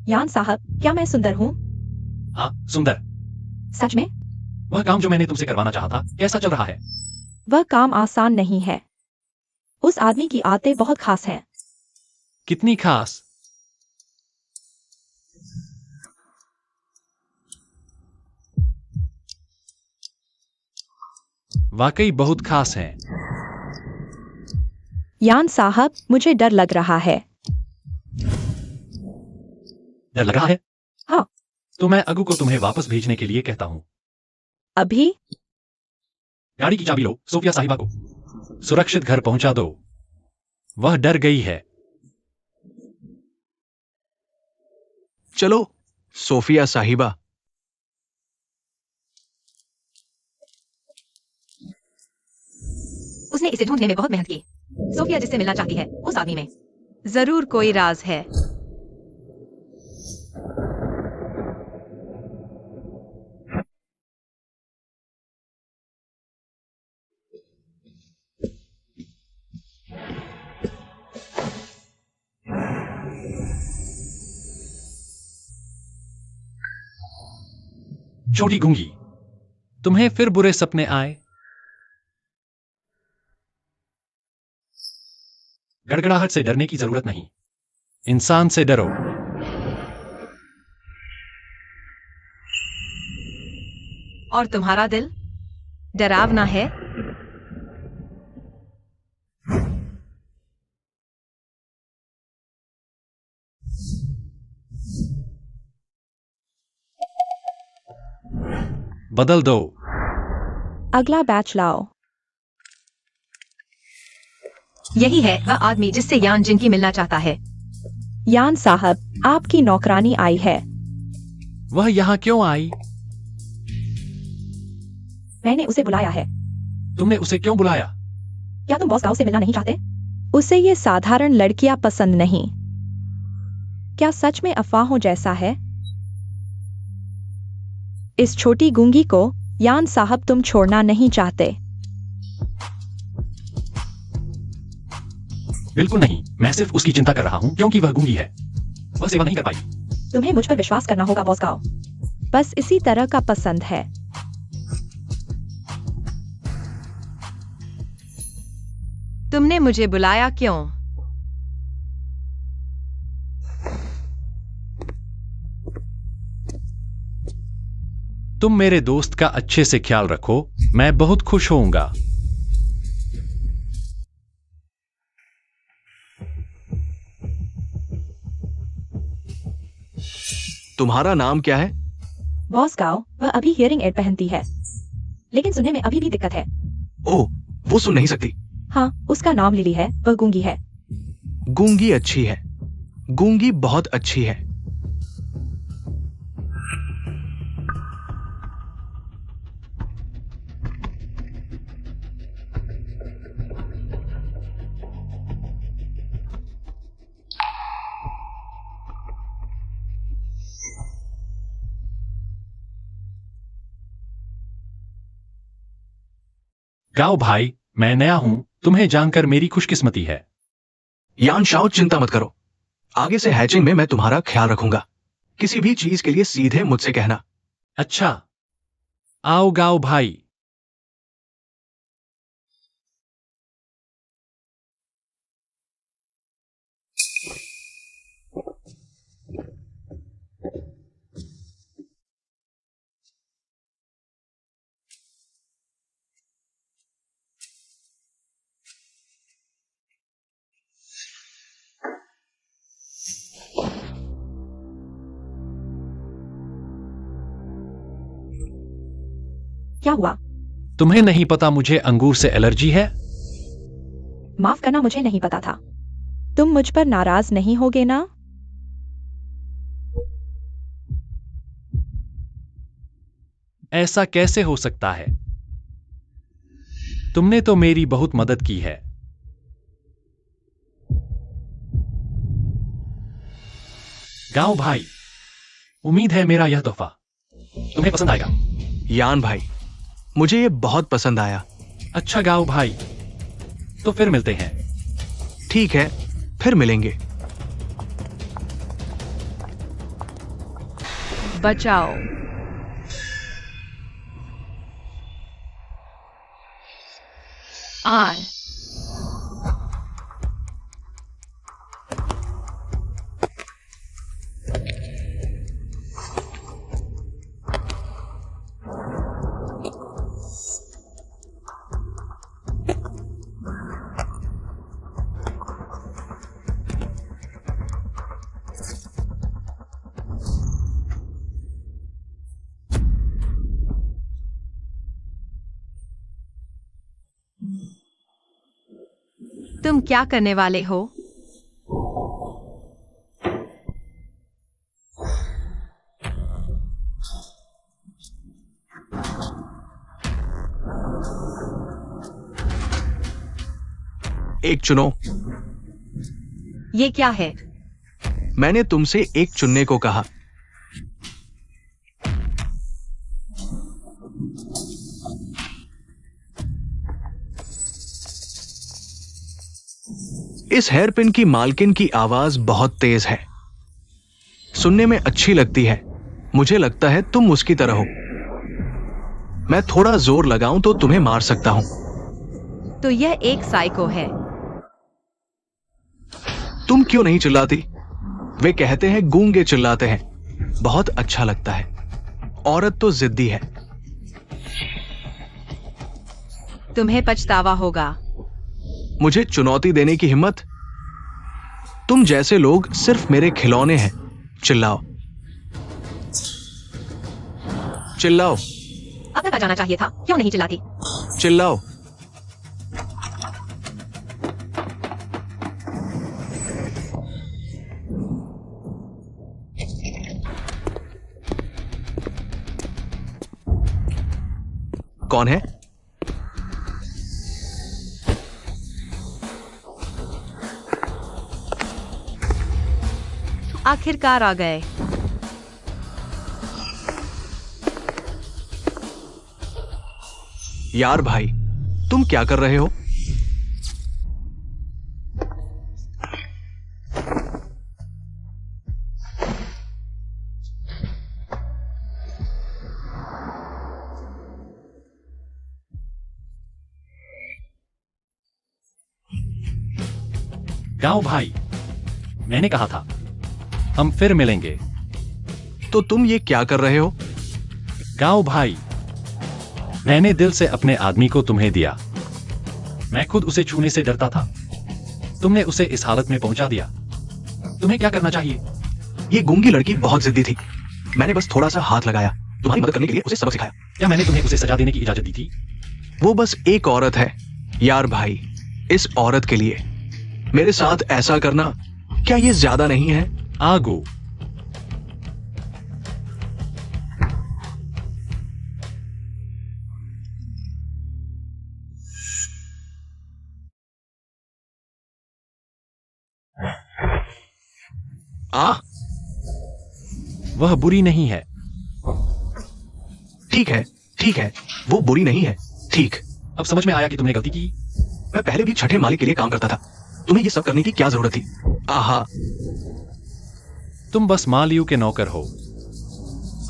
D: यान साहब, क्या मैं सुंदर हूँ?
C: हाँ, सुंदर।
D: सच में?
C: वह काम जो मैंने तुमसे करवाना चाहा था, कैसा चल रहा है?
D: वह काम आसान नहीं है। उस आदमी की आदतें बहुत खास हैं।
C: कितनी खास? वाकई बहुत खास हैं।
D: यान साहब, मुझे डर लग रहा है।
C: डर लग रहा है?
D: हाँ।
C: तो मैं अगू को तुम्हें वापस भेजने के लिए कहता हूं।
D: अभी?
C: गाड़ी की चाबी लो, सोफिया साहिबा को सुरक्षित घर पहुंचा दो। वह डर गई है।
B: चलो सोफिया साहिबा।
A: उसने इसे ढूंढने में बहुत मेहनत की। सोफिया जिससे मिलना चाहती है, उस आदमी में जरूर कोई राज है।
C: छोटी गूंगी, तुम्हें फिर बुरे सपने आए? गड़गड़ाहट से डरने की जरूरत नहीं, इंसान से डरो।
A: और तुम्हारा दिल डरावना है?
C: बदल दो।
D: अगला बैच लाओ।
A: यही है वह आदमी जिससे यान जिनकी मिलना चाहता है।
D: यान साहब, आपकी नौकरानी आई है।
C: वह यहां क्यों आई?
D: मैंने उसे बुलाया है।
C: तुमने उसे क्यों बुलाया?
D: क्या तुम बॉस गाओ से मिलना नहीं चाहते? उसे ये साधारण लड़कियां पसंद नहीं। क्या सच में अफवाहों जैसा है? इस छोटी गूंगी को यान साहब तुम छोड़ना नहीं चाहते।
C: बिल्कुल नहीं, मैं सिर्फ उसकी चिंता कर रहा हूं क्योंकि वह गूंगी है। वह सेवा नहीं कर पाई।
D: तुम्हें मुझ पर विश्वास करना होगा बॉस गाओ। बस इसी तरह का पसंद है।
A: तुमने मुझे बुलाया क्यों?
C: तुम मेरे दोस्त का अच्छे से ख्याल रखो, मैं बहुत खुश होऊंगा।
B: तुम्हारा नाम क्या है?
D: बॉस गाओ, वह अभी हियरिंग एड पहनती है, लेकिन सुनने में अभी भी दिक्कत है।
B: ओह, वो सुन नहीं सकती।
D: हाँ, उसका नाम लिली है, वह गूंगी है।
B: गूंगी अच्छी है। गूंगी बहुत अच्छी है।
C: गाओ भाई, मैं नया हूं, तुम्हें जानकर मेरी खुशकिस्मती है।
B: यान शाओ, चिंता मत करो। आगे से हैचिंग में मैं तुम्हारा ख्याल रखूंगा। किसी भी चीज के लिए सीधे मुझसे कहना।
C: अच्छा, आओ गाओ भाई।
D: क्या हुआ?
C: तुम्हें नहीं पता मुझे अंगूर से एलर्जी है?
D: माफ करना, मुझे नहीं पता था। तुम मुझ पर नाराज नहीं होगे ना?
C: ऐसा कैसे हो सकता है? तुमने तो मेरी बहुत मदद की है। गाओ भाई, उम्मीद है मेरा यह तोहफा तुम्हें पसंद आएगा।
B: यान भाई, मुझे ये बहुत पसंद आया।
C: अच्छा गाओ भाई, तो फिर मिलते हैं।
B: ठीक है, फिर मिलेंगे।
A: बचाओ। आर तुम क्या करने वाले हो?
B: एक चुनो।
A: ये क्या है?
B: मैंने तुमसे एक चुनने को कहा। इस हेयर पिन की मालकिन की आवाज बहुत तेज है। सुनने में अच्छी लगती है। मुझे लगता है तुम उसकी तरह हो। मैं थोड़ा जोर लगाऊं तो तुम्हें मार सकता हूं।
A: तो यह एक साइको है।
B: तुम क्यों नहीं चिल्लाती? वे कहते हैं गूंगे चिल्लाते हैं। बहुत अच्छा लगता है। औरत तो जिद्दी है।
A: तुम्हें पछतावा होगा।
B: मुझे चुनौती देने की हिम्मत? तुम जैसे लोग सिर्फ मेरे खिलौने हैं। चिल्लाओ, चिल्लाओ,
D: अब तक आ जाना चाहिए था, क्यों नहीं चिल्लाती?
B: चिल्लाओ। कौन है?
A: आखिरकार आ गए।
B: यार भाई, तुम क्या कर रहे हो?
C: गाओ भाई, मैंने कहा था हम फिर मिलेंगे।
B: तो तुम ये क्या कर रहे हो?
C: गाओ भाई, मैंने दिल से अपने आदमी को तुम्हें दिया। मैं खुद उसे छूने से डरता था, तुमने उसे इस हालत में पहुंचा दिया। तुम्हें क्या करना चाहिए?
B: ये गूंगी लड़की बहुत जिद्दी थी। मैंने बस थोड़ा सा हाथ लगाया, तुम्हारी मदद करने के लिए उसे सबक सिखाया।
C: क्या मैंने तुम्हें उसे सजा देने की इजाजत दी थी?
B: वो बस एक औरत है। यार भाई, इस औरत के लिए मेरे साथ ऐसा करना, क्या ये ज्यादा नहीं है?
C: आगो, वह बुरी नहीं है।
B: ठीक है, वो बुरी नहीं है। ठीक।
C: अब समझ में आया कि तुमने गलती की।
B: मैं पहले भी छठे माले के लिए काम करता था। तुम्हें ये सब करने की क्या जरूरत थी? आहा,
C: तुम बस मालियू के नौकर हो।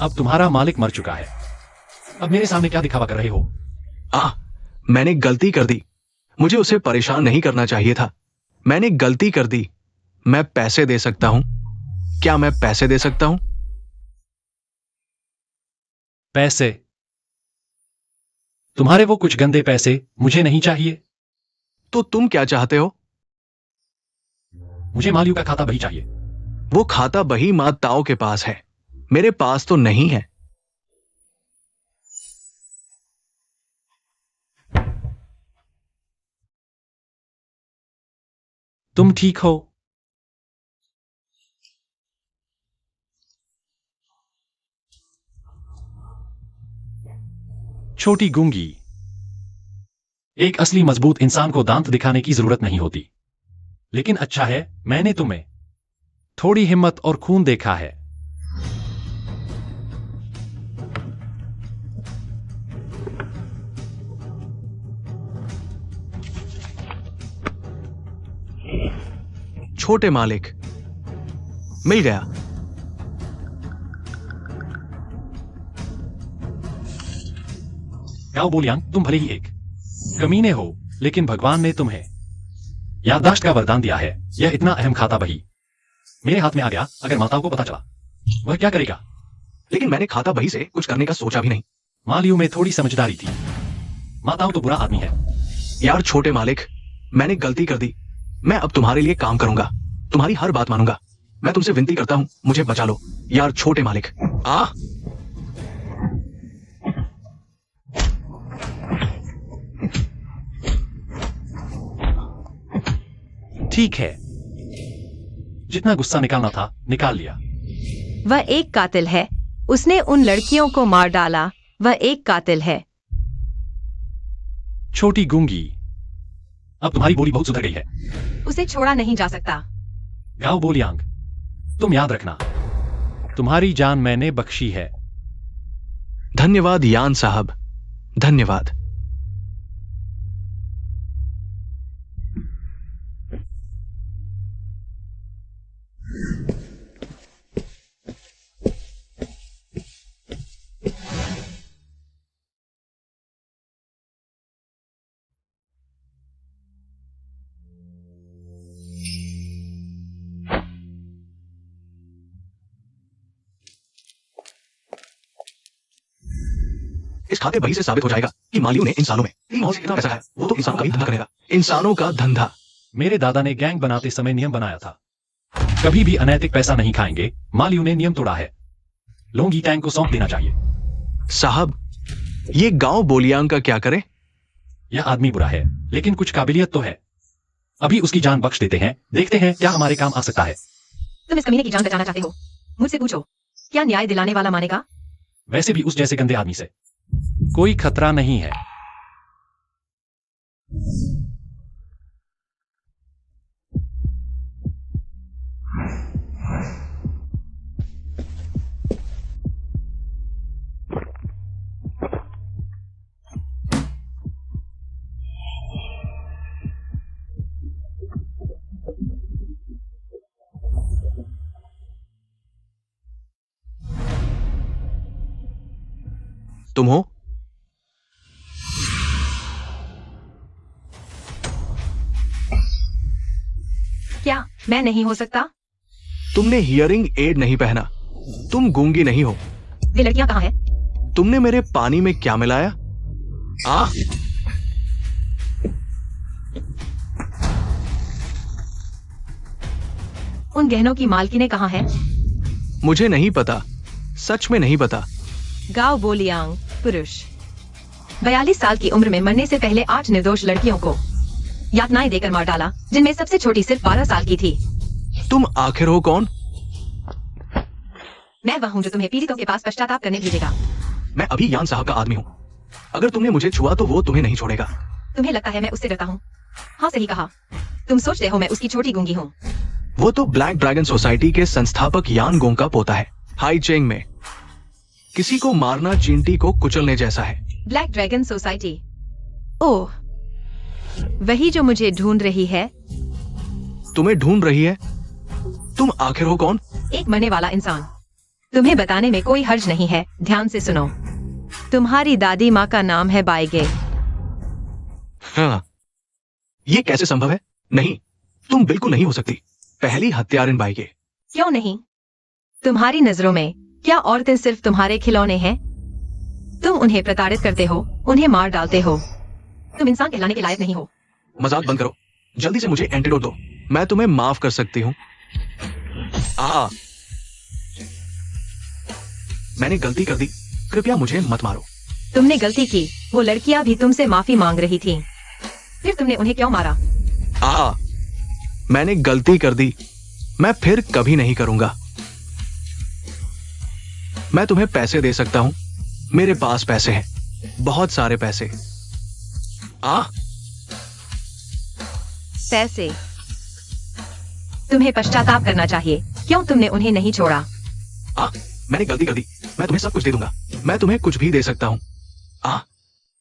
C: अब तुम्हारा मालिक मर चुका है। अब मेरे सामने क्या दिखावा कर रहे हो?
B: मैंने गलती कर दी। मुझे उसे परेशान नहीं करना चाहिए था। मैंने गलती कर दी। मैं पैसे दे सकता हूं? क्या मैं पैसे दे सकता हूं?
C: पैसे? तुम्हारे वो कुछ गंदे पैसे मुझे नहीं चाहिए।
B: तो तुम क्या चाहते हो?
C: मुझे मालियू का खाता बही चाहिए।
B: वो खाता बही मां ताओ के पास है, मेरे पास तो नहीं है।
C: तुम ठीक हो? छोटी गूंगी, एक असली मजबूत इंसान को दांत दिखाने की जरूरत नहीं होती। लेकिन अच्छा है मैंने तुम्हें थोड़ी हिम्मत और खून देखा है।
B: छोटे मालिक, मिल गया।
C: गाओ बोलियांग, तुम भले ही एक कमीने हो, लेकिन भगवान ने तुम्हें याददाश्त का वरदान दिया है। यह इतना अहम खाता बही मेरे हाथ में आ गया, अगर माताओं को पता चला वह क्या करेगा?
B: लेकिन मैंने खाता बही से कुछ करने का सोचा भी नहीं।
C: मालियू में थोड़ी समझदारी थी। माताओं तो बुरा आदमी है।
B: यार छोटे मालिक, मैंने गलती कर दी। मैं अब तुम्हारे लिए काम करूंगा, तुम्हारी हर बात मानूंगा। मैं तुमसे विनती करता हूं, मुझे बचा लो। यार छोटे मालिक।
C: ठीक है, जितना गुस्सा निकालना था निकाल लिया।
A: वह एक कातिल है। उसने उन लड़कियों को मार डाला। वह एक कातिल है।
C: छोटी गूंगी, अब तुम्हारी बोली बहुत सुधर गई है।
A: उसे छोड़ा नहीं जा सकता।
C: गाओ बोलियांग, तुम याद रखना, तुम्हारी जान मैंने बख्शी है।
B: धन्यवाद यान साहब, धन्यवाद। इस खाते बही से साबित हो जाएगा कि मालियू ने इंसानों में तीन माह से कितना पैसा है। वो तो इंसानों का भी धंधा करेगा। इंसानों का धंधा।
C: मेरे दादा ने गैंग बनाते समय नियम बनाया था, कभी भी अनैतिक पैसा नहीं खाएंगे। मालियू ने नियम तोड़ा है। लोंगी टैंक को सौंप देना चाहिए।
B: साहब, ये गांव बोलियांग का क्या करे?
C: यह आदमी बुरा है, लेकिन कुछ काबिलियत तो है। अभी उसकी जान बख्श देते हैं, देखते हैं क्या हमारे काम आ सकता है।
A: तुम इस कमीने की जान बचाना चाहते हो? मुझसे पूछो, क्या न्याय दिलाने वाला मानेगा?
C: वैसे भी उस जैसे गंदे आदमी से कोई खतरा नहीं है।
B: तुम हो?
A: क्या मैं नहीं हो सकता?
B: तुमने हियरिंग एड नहीं पहना। तुम गूंगी नहीं हो।
A: वे लड़कियां कहाँ हैं?
B: तुमने मेरे पानी में क्या मिलाया? आ
A: उन गहनों की मालकिनें कहाँ हैं?
B: मुझे नहीं पता, सच में नहीं पता।
A: गाओ बोलियांग पुरुष 42 साल की उम्र में मरने से पहले 8 निर्दोष लड़कियों को यातनाएं देकर मार डाला, जिनमें सबसे छोटी सिर्फ 12 साल की थी।
B: तुम आखिर हो कौन?
A: मैं वह हूँ जो तुम्हें पीड़ितों के पास पश्चाताप करने भेजेगा।
B: मैं अभी यान साहब का आदमी हूँ। अगर तुमने मुझे छुआ तो वो तुम्हें नहीं छोड़ेगा।
A: तुम्हें लगता है मैं उससे डरता हूँ? हाँ सही कहा। तुम सोचते हो मैं उसकी छोटी गूंगी हूँ।
B: वो तो ब्लैक ड्रैगन सोसाइटी के संस्थापक यान गोंग का पोता है। हाई चेंग में किसी को मारना चींटी को कुचलने जैसा है।
A: ब्लैक ड्रैगन सोसाइटी, ओह वही जो मुझे ढूंढ रही है।
B: तुम्हें ढूंढ रही है? तुम आखिर हो कौन?
A: एक मरने वाला इंसान। तुम्हें बताने में कोई हर्ज नहीं है, ध्यान से सुनो। तुम्हारी दादी माँ का नाम है बाइगे।
B: हाँ, ये कैसे संभव है? नहीं, तुम बिल्कुल नहीं हो सकती। पहली हत्यारिन बाइगे।
A: क्यों नहीं? तुम्हारी नजरों में क्या औरतें सिर्फ तुम्हारे खिलौने हैं? तुम उन्हें प्रताड़ित करते हो, उन्हें मार डालते हो। तुम इंसान कहलाने के लायक नहीं हो।
B: मजाक बंद करो। जल्दी से मुझे एंटीडोट दो। मैं तुम्हें माफ कर सकती हूँ। मैंने गलती कर दी, कृपया मुझे मत मारो।
A: तुमने गलती की। वो लड़कियां भी तुमसे माफी मांग रही थीं। फिर तुमने उन्हें क्यों मारा?
B: मैंने गलती कर दी। मैं फिर कभी नहीं करूंगा। मैं तुम्हें पैसे दे सकता हूं। मेरे पास पैसे हैं, बहुत सारे पैसे।
A: पैसे? तुम्हें पश्चाताप करना चाहिए। क्यों तुमने उन्हें नहीं छोड़ा?
B: मैंने गलती कर दी। मैं तुम्हें सब कुछ दे दूंगा। मैं तुम्हें कुछ भी दे सकता हूं।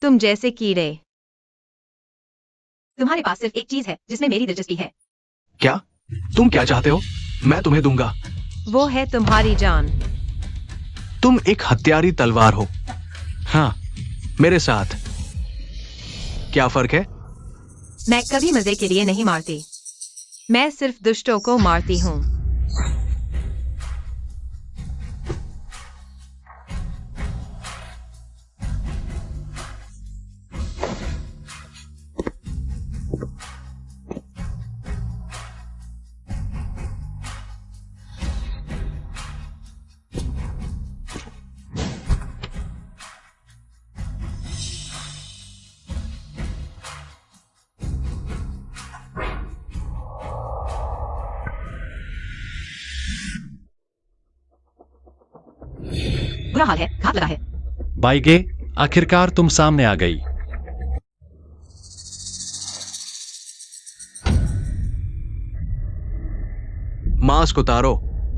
A: तुम जैसे कीड़े। तुम्हारे पास सिर्फ एक चीज है जिसमें मेरी दिलचस्पी है।
B: क्या? तुम क्या चाहते हो? मैं तुम्हें दूंगा।
A: वो है तुम्हारी जान।
B: तुम एक हत्यारी तलवार हो। हाँ, मेरे साथ क्या फर्क है?
A: मैं कभी मजे के लिए नहीं मारती। मैं सिर्फ दुष्टों को मारती हूँ। बुरा हाल है, घात लगा है।
C: बाइगे, आखिरकार तुम सामने आ गई।
B: मास्क उतारो।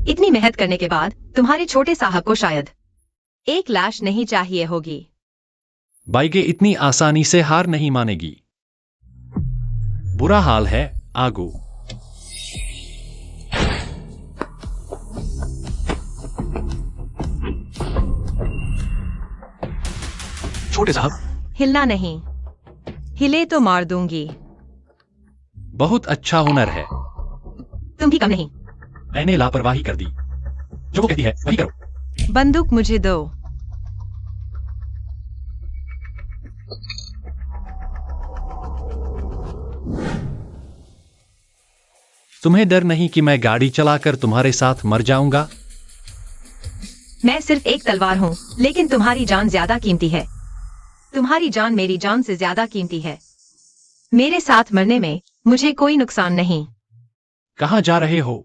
A: इतनी मेहनत करने के बाद तुम्हारे छोटे साहब को शायद एक लाश नहीं चाहिए होगी।
C: बाइगे इतनी आसानी से हार नहीं मानेगी। बुरा हाल है, आगू।
B: छोटे साहब,
A: हिलना नहीं। हिले तो मार दूंगी।
C: बहुत अच्छा हुनर है।
A: तुम भी कम नहीं।
C: मैंने लापरवाही कर दी। जो वो कहती है वही करो।
A: बंदूक मुझे दो।
C: तुम्हें डर नहीं कि मैं गाड़ी चलाकर तुम्हारे साथ मर जाऊंगा?
A: मैं सिर्फ एक तलवार हूँ, लेकिन तुम्हारी जान ज्यादा कीमती है। तुम्हारी जान मेरी जान से ज्यादा कीमती है। मेरे साथ मरने में मुझे कोई नुकसान नहीं।
C: कहाँ जा रहे हो?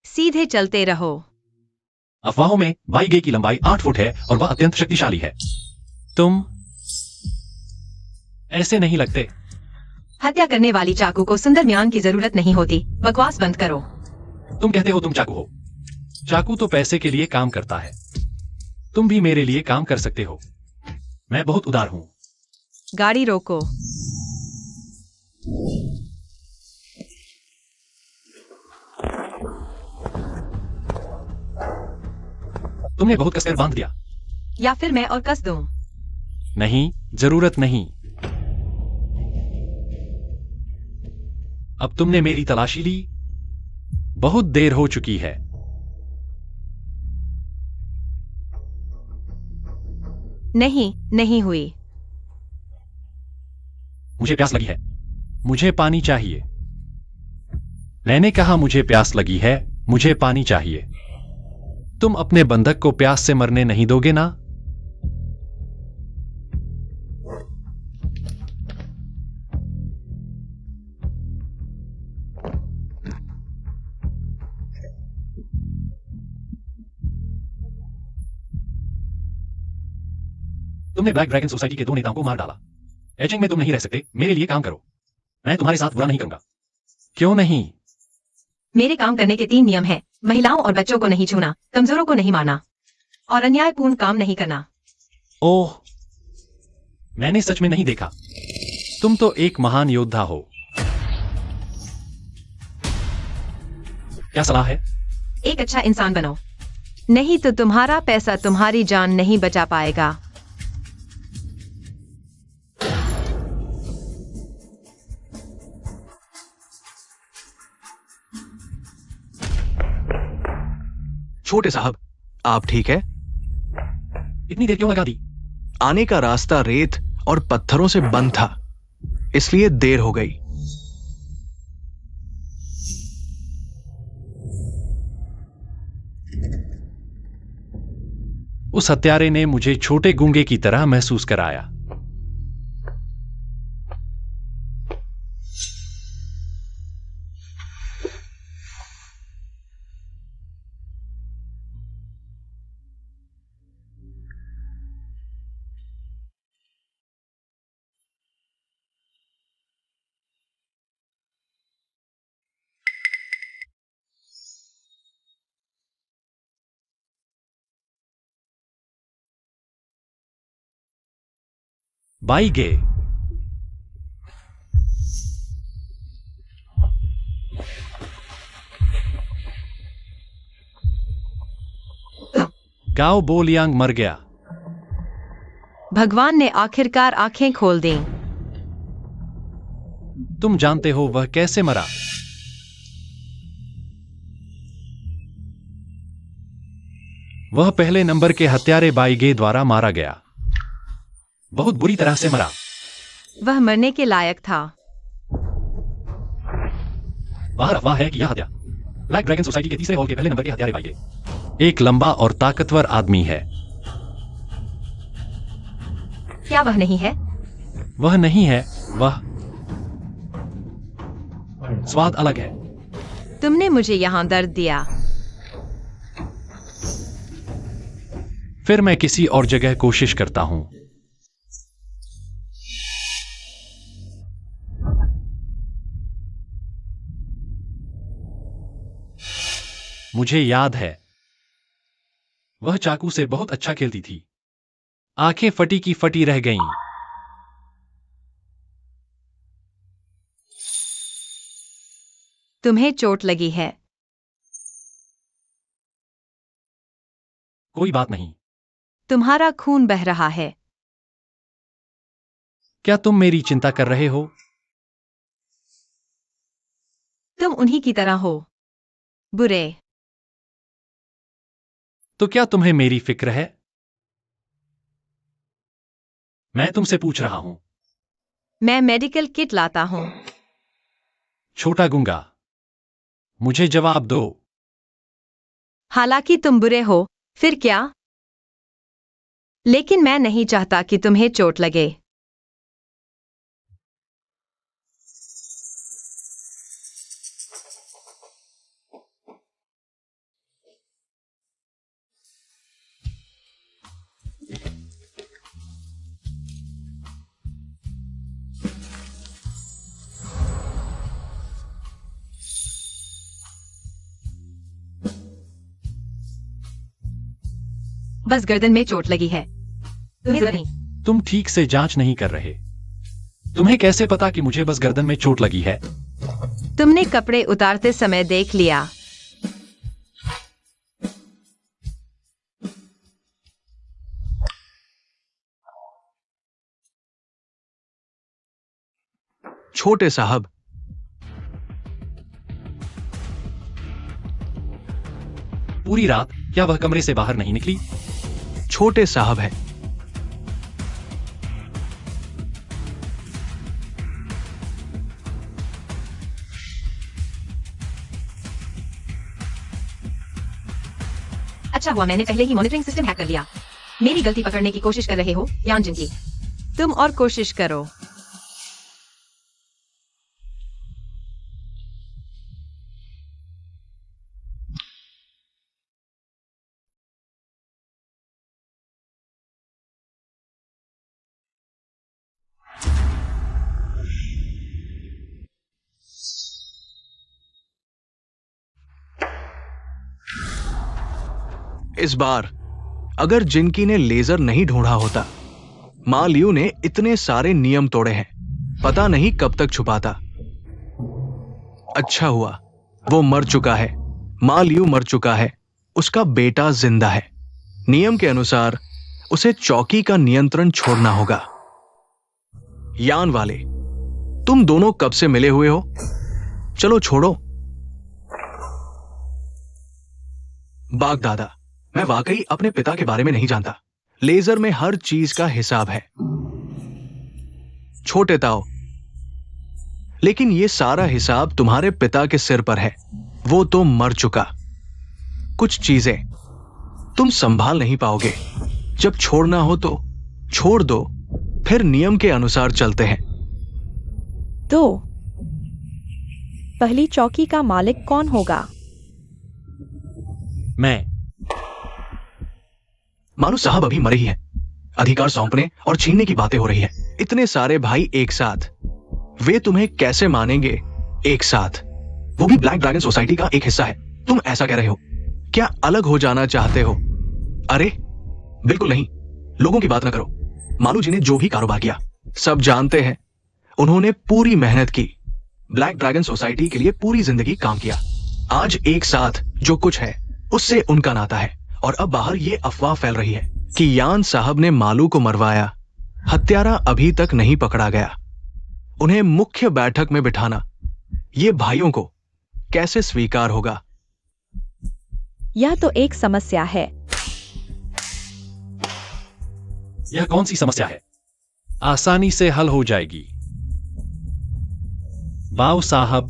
A: सीधे चलते रहो।
C: अफवाहों में बाइगे की लंबाई 8 फुट है और वह अत्यंत शक्तिशाली है। तुम ऐसे नहीं लगते।
A: हत्या करने वाली चाकू को सुंदर म्यान की जरूरत नहीं होती। बकवास बंद करो।
C: तुम कहते हो तुम चाकू हो। चाकू तो पैसे के लिए काम करता है। तुम भी मेरे लिए काम कर सकते हो। मैं बहुत उदार हूं।
A: गाड़ी रोको।
C: तुमने बहुत कसकर बांध दिया।
A: या फिर मैं और कस दूं?
C: नहीं, जरूरत नहीं। अब तुमने मेरी तलाशी ली। बहुत देर हो चुकी है।
A: नहीं, नहीं हुई।
C: मुझे प्यास लगी है। मुझे पानी चाहिए। मैंने कहा मुझे प्यास लगी है। मुझे पानी चाहिए। तुम अपने बंधक को प्यास से मरने नहीं दोगे ना? तुमने ब्लैक ड्रैगन सोसाइटी के 2 नेताओं को मार डाला। एचिंग में तुम नहीं रह सकते। मेरे लिए काम करो। मैं तुम्हारे साथ बुरा नहीं करूंगा। क्यों नहीं?
A: मेरे काम करने के 3 नियम हैं। महिलाओं और बच्चों को नहीं छूना, कमजोरों को नहीं मारना और अन्यायपूर्ण काम नहीं करना।
C: ओह, मैंने सच में नहीं देखा। तुम तो एक महान योद्धा हो। क्या सलाह है?
A: एक अच्छा इंसान बनो, नहीं तो तुम्हारा पैसा तुम्हारी जान नहीं बचा पाएगा।
B: छोटे साहब, आप ठीक है?
C: इतनी देर क्यों लगा दी?
B: आने का रास्ता रेत और पत्थरों से बंद था, इसलिए देर हो गई।
C: उस हत्यारे ने मुझे छोटे गूंगे की तरह महसूस कराया। बाई गे। गाओ बोलियांग मर गया।
A: भगवान ने आखिरकार आंखें खोल दी।
C: तुम जानते हो वह कैसे मरा? वह पहले नंबर के हत्यारे बाईगे द्वारा मारा गया। बहुत बुरी तरह से मरा।
A: वह मरने के लायक था।
C: बाहर अफवाह है कि यह हत्या ब्लैक ड्रैगन सोसाइटी के तीसरे हॉल के पहले नंबर के हत्यारे बाईगे एक लंबा और ताकतवर आदमी है।
A: क्या वह नहीं है?
C: वह नहीं है। वह स्वाद अलग है।
A: तुमने मुझे यहां दर्द दिया।
C: फिर मैं किसी और जगह कोशिश करता हूं। मुझे याद है, वह चाकू से बहुत अच्छा खेलती थी। आंखें फटी की फटी रह गईं।
A: तुम्हें चोट लगी है।
C: कोई बात नहीं।
A: तुम्हारा खून बह रहा है।
C: क्या तुम मेरी चिंता कर रहे हो?
A: तुम उन्हीं की तरह हो, बुरे।
C: तो क्या तुम्हें मेरी फिक्र है? मैं तुमसे पूछ रहा हूं।
A: मैं मेडिकल किट लाता हूं।
C: छोटा गूंगा, मुझे जवाब दो।
A: हालांकि तुम बुरे हो, फिर क्या? लेकिन मैं नहीं चाहता कि तुम्हें चोट लगे। बस गर्दन में चोट लगी है, तुम्हें नहीं।
C: तुम ठीक से जांच नहीं कर रहे। तुम्हें कैसे पता कि मुझे बस गर्दन में चोट लगी है?
A: तुमने कपड़े उतारते समय देख लिया।
B: छोटे साहब,
C: पूरी रात क्या वह कमरे से बाहर नहीं निकली?
B: छोटे साहब है।
A: अच्छा हुआ मैंने पहले ही मॉनिटरिंग सिस्टम हैक कर लिया। मेरी गलती पकड़ने की कोशिश कर रहे हो यान जिनकी। तुम और कोशिश करो।
B: इस बार अगर जिनकी ने लेजर नहीं ढूंढा होता, मां लियू ने इतने सारे नियम तोड़े हैं, पता नहीं कब तक छुपाता। अच्छा हुआ वो मर चुका है। मां लियू मर चुका है, उसका बेटा जिंदा है। नियम के अनुसार उसे चौकी का नियंत्रण छोड़ना होगा। यान वाले, तुम दोनों कब से मिले हुए हो? चलो छोड़ो। बागदादा, मैं वाकई अपने पिता के बारे में नहीं जानता। लेजर में हर चीज का हिसाब है। छोटे ताओ, लेकिन ये सारा हिसाब तुम्हारे पिता के सिर पर है। वो तो मर चुका। कुछ चीजें तुम संभाल नहीं पाओगे। जब छोड़ना हो तो छोड़ दो, फिर नियम के अनुसार चलते हैं।
D: तो पहली चौकी का मालिक कौन होगा?
C: मैं।
B: मानो साहब अभी मरे ही हैं। अधिकार सौंपने और छीनने की बातें हो रही हैं। इतने सारे भाई एक साथ, वे तुम्हें कैसे मानेंगे एक साथ? वो भी ब्लैक ड्रैगन सोसाइटी का एक हिस्सा है। तुम ऐसा कह रहे हो? क्या अलग हो जाना चाहते हो? अरे बिल्कुल नहीं, लोगों की बात ना करो। मालू जी ने जो भी कारोबार किया सब जानते हैं। उन्होंने पूरी मेहनत की, ब्लैक ड्रैगन सोसाइटी के लिए पूरी जिंदगी काम किया। आज एक साथ जो कुछ है उससे उनका नाता है। और अब बाहर ये अफवाह फैल रही है कि यान साहब ने मालू को मरवाया। हत्यारा अभी तक नहीं पकड़ा गया। उन्हें मुख्य बैठक में बिठाना ये भाइयों को कैसे स्वीकार होगा?
D: यह तो एक समस्या है।
C: यह कौन सी समस्या है? आसानी से हल हो जाएगी। बाव साहब,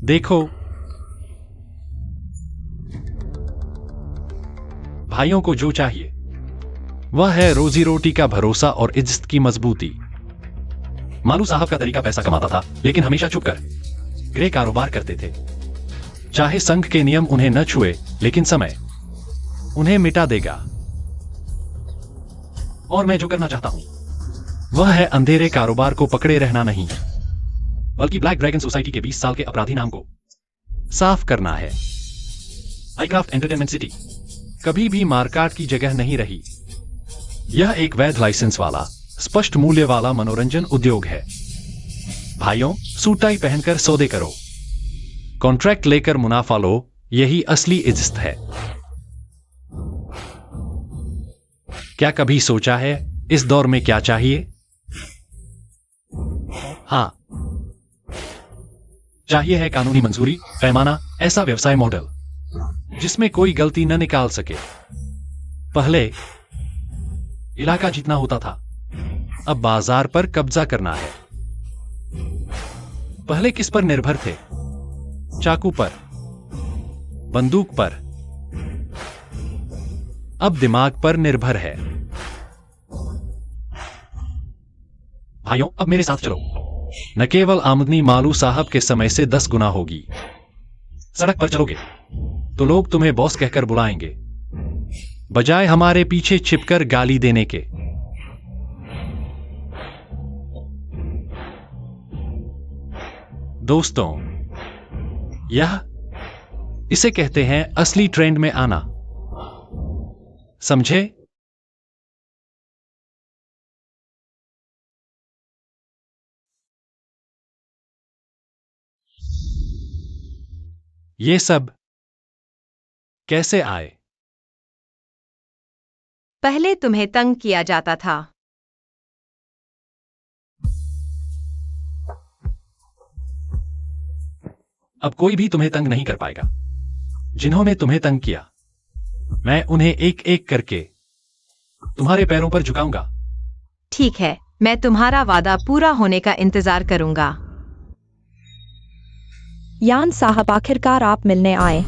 C: देखो, भाइयों को जो चाहिए वह है रोजी रोटी का भरोसा और इज्जत की मजबूती। मालू साहब का तरीका पैसा कमाता था, लेकिन हमेशा छुपकर ग्रे कारोबार करते थे। चाहे संघ के नियम उन्हें न छुए, लेकिन समय उन्हें मिटा देगा। और मैं जो करना चाहता हूं वह है अंधेरे कारोबार को पकड़े रहना नहीं, बल्कि ब्लैक ड्रैगन सोसाइटी के 20 साल के अपराधी नाम को साफ करना है। हाईक्राफ्ट एंटरटेनमेंट सिटी कभी भी मारकाट की जगह नहीं रही। यह एक वैध लाइसेंस वाला, स्पष्ट मूल्य वाला मनोरंजन उद्योग है। भाइयों, सूट टाई पहनकर सौदे करो, कॉन्ट्रैक्ट लेकर मुनाफा लो, यही असली इज्जत है। क्या कभी सोचा है इस दौर में क्या चाहिए? हां, चाहिए है कानूनी मंजूरी, पैमाना, ऐसा व्यवसाय मॉडल जिसमें कोई गलती न निकाल सके। पहले इलाका जितना होता था, अब बाजार पर कब्जा करना है। पहले किस पर निर्भर थे? चाकू पर, बंदूक पर। अब दिमाग पर निर्भर है। भाइयों, अब मेरे साथ चलो। न केवल आमदनी मालू साहब के समय से 10 गुना होगी। सड़क पर चलोगे तो लोग तुम्हें बॉस कहकर बुलाएंगे, बजाय हमारे पीछे छिपकर गाली देने के। दोस्तों, इसे कहते हैं असली ट्रेंड में आना। समझे? ये सब कैसे आए?
A: पहले तुम्हें तंग किया जाता था।
C: अब कोई भी तुम्हें तंग नहीं कर पाएगा। जिन्होंने तुम्हें तंग किया, मैं उन्हें एक एक करके तुम्हारे पैरों पर झुकाऊंगा।
A: ठीक है, मैं तुम्हारा वादा पूरा होने का इंतजार करूंगा।
D: यान साहब, आखिरकार आप मिलने आए।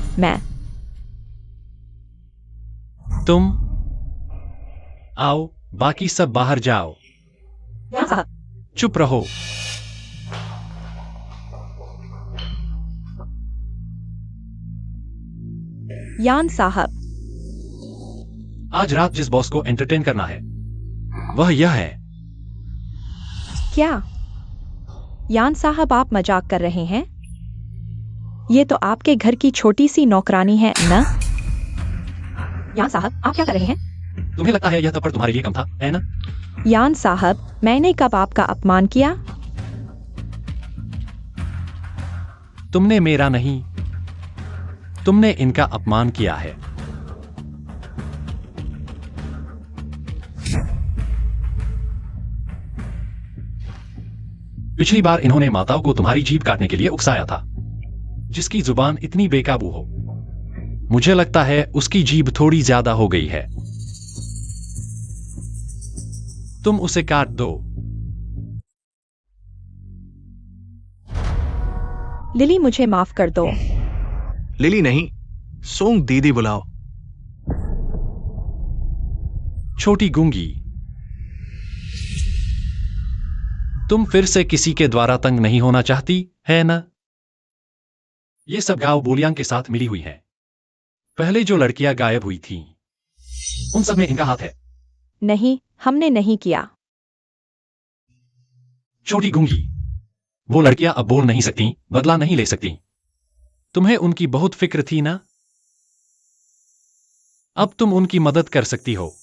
C: तुम आओ, बाकी सब बाहर जाओ।
D: यान साहब,
C: चुप रहो।
D: यान साहब,
C: आज रात जिस बॉस को एंटरटेन करना है वह यह है।
D: क्या? यान साहब, आप मजाक कर रहे हैं? ये तो आपके घर की छोटी सी नौकरानी है ना? यान साहब, आप क्या कर रहे हैं?
C: तुम्हें लगता है यह थप्पड़ तुम्हारे लिए कम था, है ना?
D: यान साहब, मैंने कब आपका अपमान किया?
C: तुमने मेरा नहीं, तुमने इनका अपमान किया है। पिछली बार इन्होंने माताओं को तुम्हारी जीभ काटने के लिए उकसाया था, जिसकी जुबान इतनी बेकाबू हो। मुझे लगता है उसकी जीभ थोड़ी ज्यादा हो गई है। तुम उसे काट दो।
D: लिली, मुझे माफ कर दो।
B: लिली नहीं, सोंग दीदी बुलाओ।
C: छोटी गूंगी, तुम फिर से किसी के द्वारा तंग नहीं होना चाहती, है ना? ये सब गांव बोलियांग के साथ मिली हुई हैं। पहले जो लड़कियां गायब हुई थीं, उन सब में इनका हाथ है।
D: नहीं, हमने नहीं किया।
C: छोटी गूंगी, वो लड़कियां अब बोल नहीं सकती, बदला नहीं ले सकती। तुम्हें उनकी बहुत फिक्र थी ना? अब तुम उनकी मदद कर सकती हो।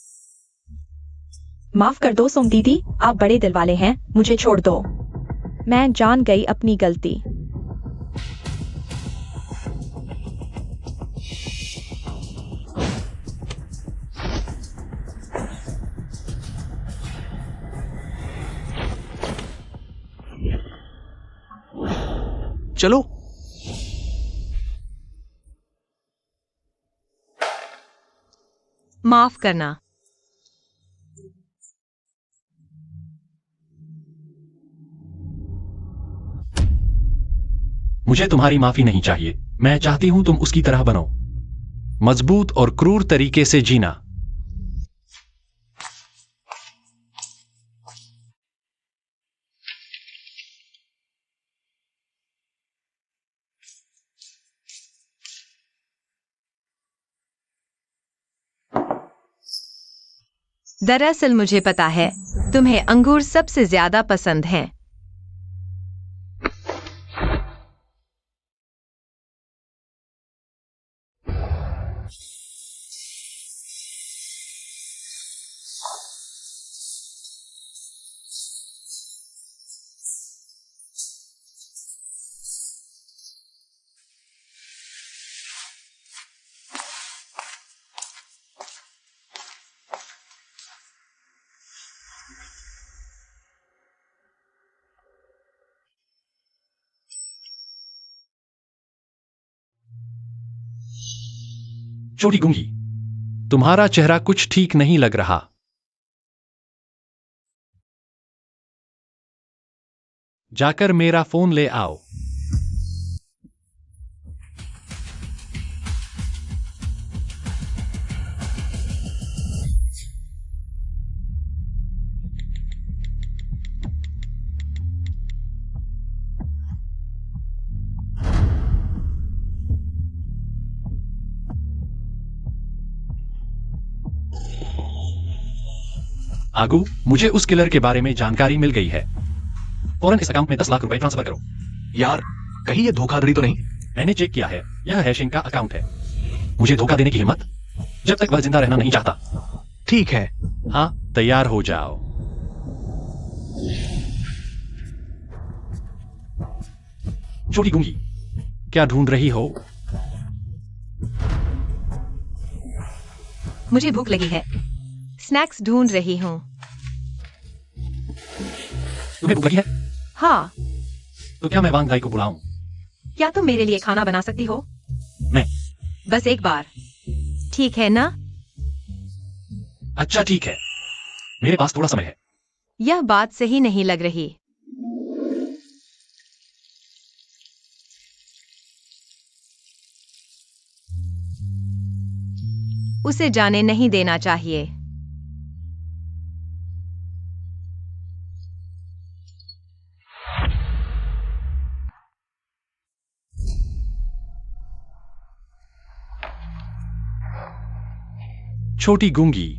D: माफ कर दो सोम दीदी, आप बड़े दिल वाले हैं, मुझे छोड़ दो। मैं जान गई अपनी गलती।
B: चलो।
A: माफ करना।
C: मुझे तुम्हारी माफी नहीं चाहिए। मैं चाहती हूं तुम उसकी तरह बनो, मजबूत और क्रूर तरीके से जीना।
A: दरअसल मुझे पता है तुम्हें अंगूर सबसे ज्यादा पसंद हैं।
C: छोटी गूंगी, तुम्हारा चेहरा कुछ ठीक नहीं लग रहा। जाकर मेरा फोन ले आओ। आगू, मुझे उस किलर के बारे में जानकारी मिल गई है। फौरन इस अकाउंट में 10 लाख रुपए ट्रांसफर करो।
B: यार, कहीं ये धोखाधड़ी तो नहीं?
C: मैंने चेक किया है, यह हैशिंग का अकाउंट है। मुझे धोखा देने की हिम्मत? जब तक वह जिंदा रहना नहीं चाहता।
B: ठीक है।
C: हाँ, तैयार हो जाओ। छोटी गूंगी, क्या ढूंढ रही हो?
A: मुझे भूख लगी है। स्नैक्स ढूंढ रही हूँ।
C: तुम्हें भूख लगी है?
A: हाँ।
C: तो क्या मैं वांग दाई को बुलाऊं?
A: क्या तुम मेरे लिए खाना बना सकती हो?
C: मैं?
A: बस एक बार। ठीक है ना?
C: अच्छा ठीक है, मेरे पास थोड़ा समय है।
A: यह बात सही नहीं लग रही। उसे जाने नहीं देना चाहिए।
C: छोटी गूंगी,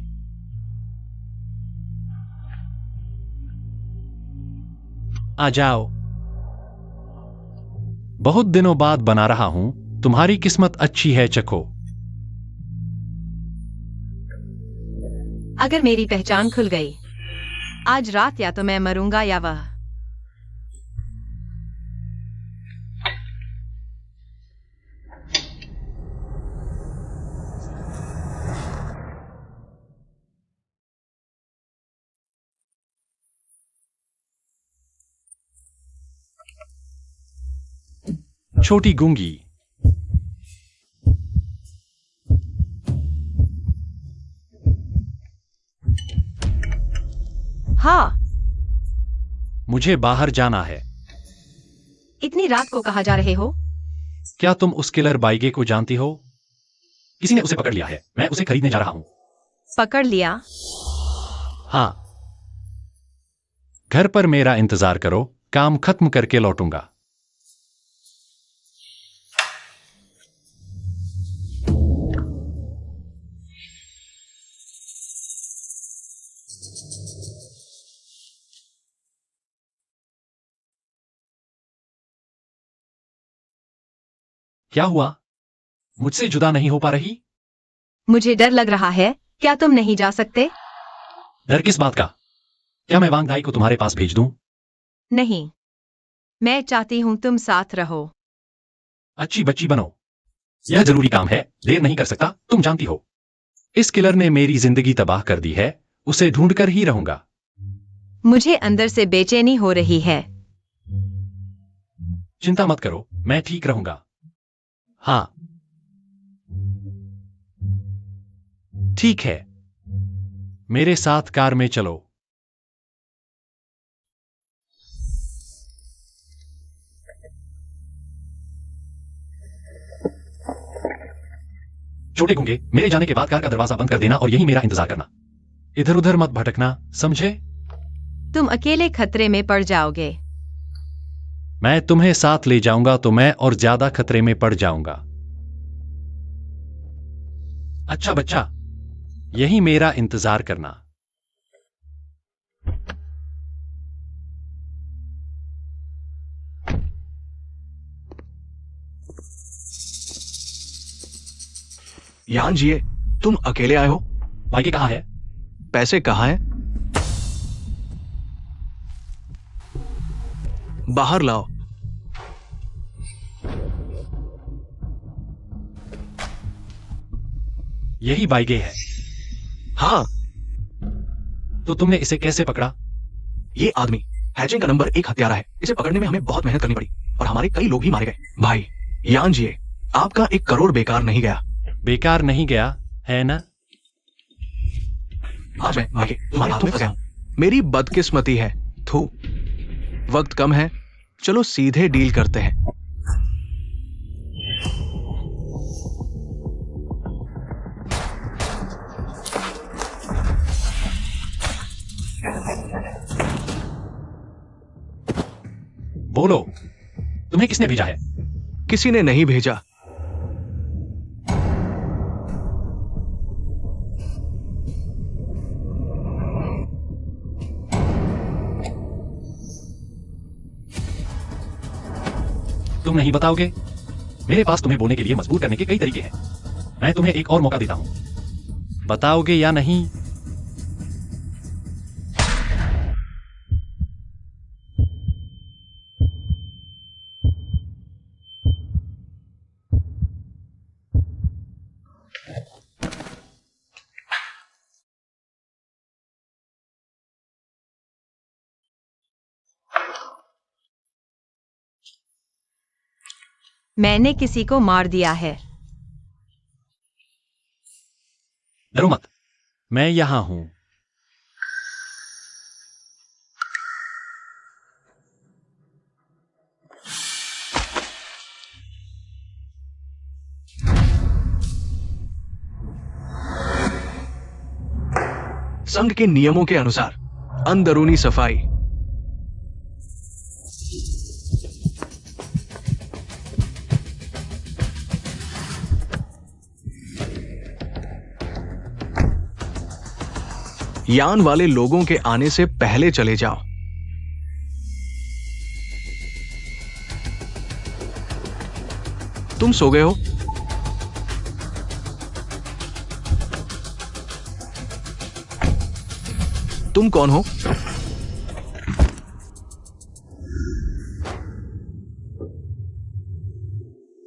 C: आ जाओ। बहुत दिनों बाद बना रहा हूं, तुम्हारी किस्मत अच्छी है, चखो।
A: अगर मेरी पहचान खुल गई आज रात, या तो मैं मरूंगा या वह।
C: छोटी गूंगी,
A: हाँ।
C: मुझे बाहर जाना है।
A: इतनी रात को कहाँ जा रहे हो?
C: क्या तुम उस किलर बाइगे को जानती हो? किसी ने उसे पकड़ लिया है, मैं उसे खरीदने जा रहा हूं।
A: पकड़ लिया?
C: हाँ। घर पर मेरा इंतजार करो, काम खत्म करके लौटूंगा। क्या हुआ? मुझसे जुदा नहीं हो पा रही?
A: मुझे डर लग रहा है। क्या तुम नहीं जा सकते?
C: डर किस बात का? क्या मैं वांग दाई को तुम्हारे पास भेज दूं?
A: नहीं, मैं चाहती हूं तुम साथ रहो।
C: अच्छी बच्ची बनो। यह जरूरी काम है, देर नहीं कर सकता, तुम जानती हो। इस किलर ने मेरी जिंदगी तबाह कर दी है, उसे ढूंढकर ही रहूंगा।
A: मुझे अंदर से बेचैनी हो रही है।
C: चिंता मत करो, मैं ठीक रहूंगा। हाँ ठीक है, मेरे साथ कार में चलो। छोटे गूंगे, मेरे जाने के बाद कार का दरवाजा बंद कर देना और यही मेरा इंतजार करना। इधर उधर मत भटकना, समझे?
A: तुम अकेले खतरे में पड़ जाओगे।
C: मैं तुम्हें साथ ले जाऊंगा तो मैं और ज्यादा खतरे में पड़ जाऊंगा। अच्छा बच्चा, यही मेरा इंतजार करना।
B: यान जिए, तुम अकेले आए हो?
C: बाइके कहाँ है?
B: पैसे कहाँ हैं? बाहर लाओ।
C: यही बाइगे है।
B: हाँ।
C: तो तुमने इसे कैसे पकड़ा?
B: ये आदमी हैचिंग का नंबर 1 हत्यारा है। इसे पकड़ने में हमें बहुत मेहनत करनी पड़ी और हमारे कई लोग भी मारे गए। भाई यान जिए, आपका 1 करोड़ बेकार नहीं गया।
C: बेकार नहीं गया है ना?
B: आज मैं आगे तुम्हारे हाथों में फंसा हूं। मेरी बदकिस्मती है। थू, वक्त कम है, चलो सीधे डील करते हैं।
C: बोलो, तुम्हें किसने भेजा है?
B: किसी ने नहीं भेजा।
C: तुम नहीं बताओगे? मेरे पास तुम्हें बोलने के लिए मजबूर करने के कई तरीके हैं। मैं तुम्हें एक और मौका देता हूं। बताओगे या नहीं?
A: मैंने किसी को मार दिया है।
C: डरो मत, मैं यहां हूं।
B: संघ के नियमों के अनुसार अंदरूनी सफाई। यान वाले लोगों के आने से पहले चले जाओ। तुम सो गए हो? तुम कौन हो?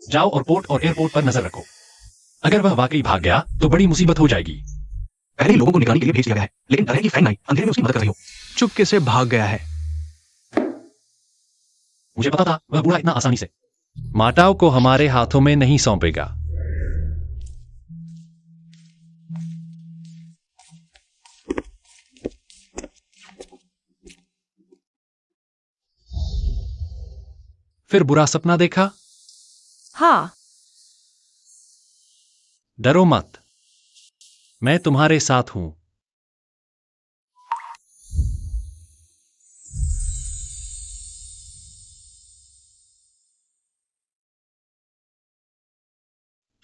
C: जाओ और पोर्ट और एयरपोर्ट पर नजर रखो। अगर वह वाकई भाग गया तो बड़ी मुसीबत हो जाएगी।
B: पहले लोगों को निगरानी के लिए भेज दिया गया है, लेकिन डर है कि फैंग नाई अंधेरे में उसकी मदद कर रही हो। चुपके से भाग गया है।
C: मुझे पता था वह बूढ़ा इतना आसानी से माटाओ को हमारे हाथों में नहीं सौंपेगा। फिर बुरा सपना देखा?
A: हाँ,
C: डरो मत, मैं तुम्हारे साथ हूं।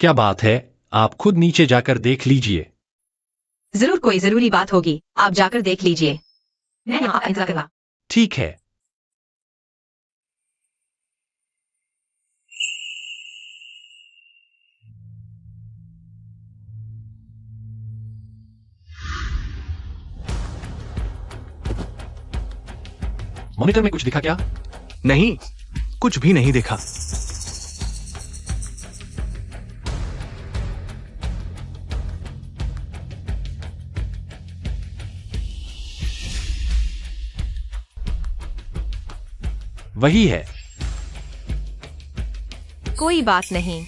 C: क्या बात है, आप खुद नीचे जाकर देख लीजिए।
A: जरूर कोई जरूरी बात होगी, आप जाकर देख लीजिए। मैं यहाँ आपका इंतजार करूंगा।
C: ठीक है। मॉनिटर में कुछ दिखा क्या?
B: नहीं, कुछ भी नहीं देखा।
C: वही है।
A: कोई बात नहीं।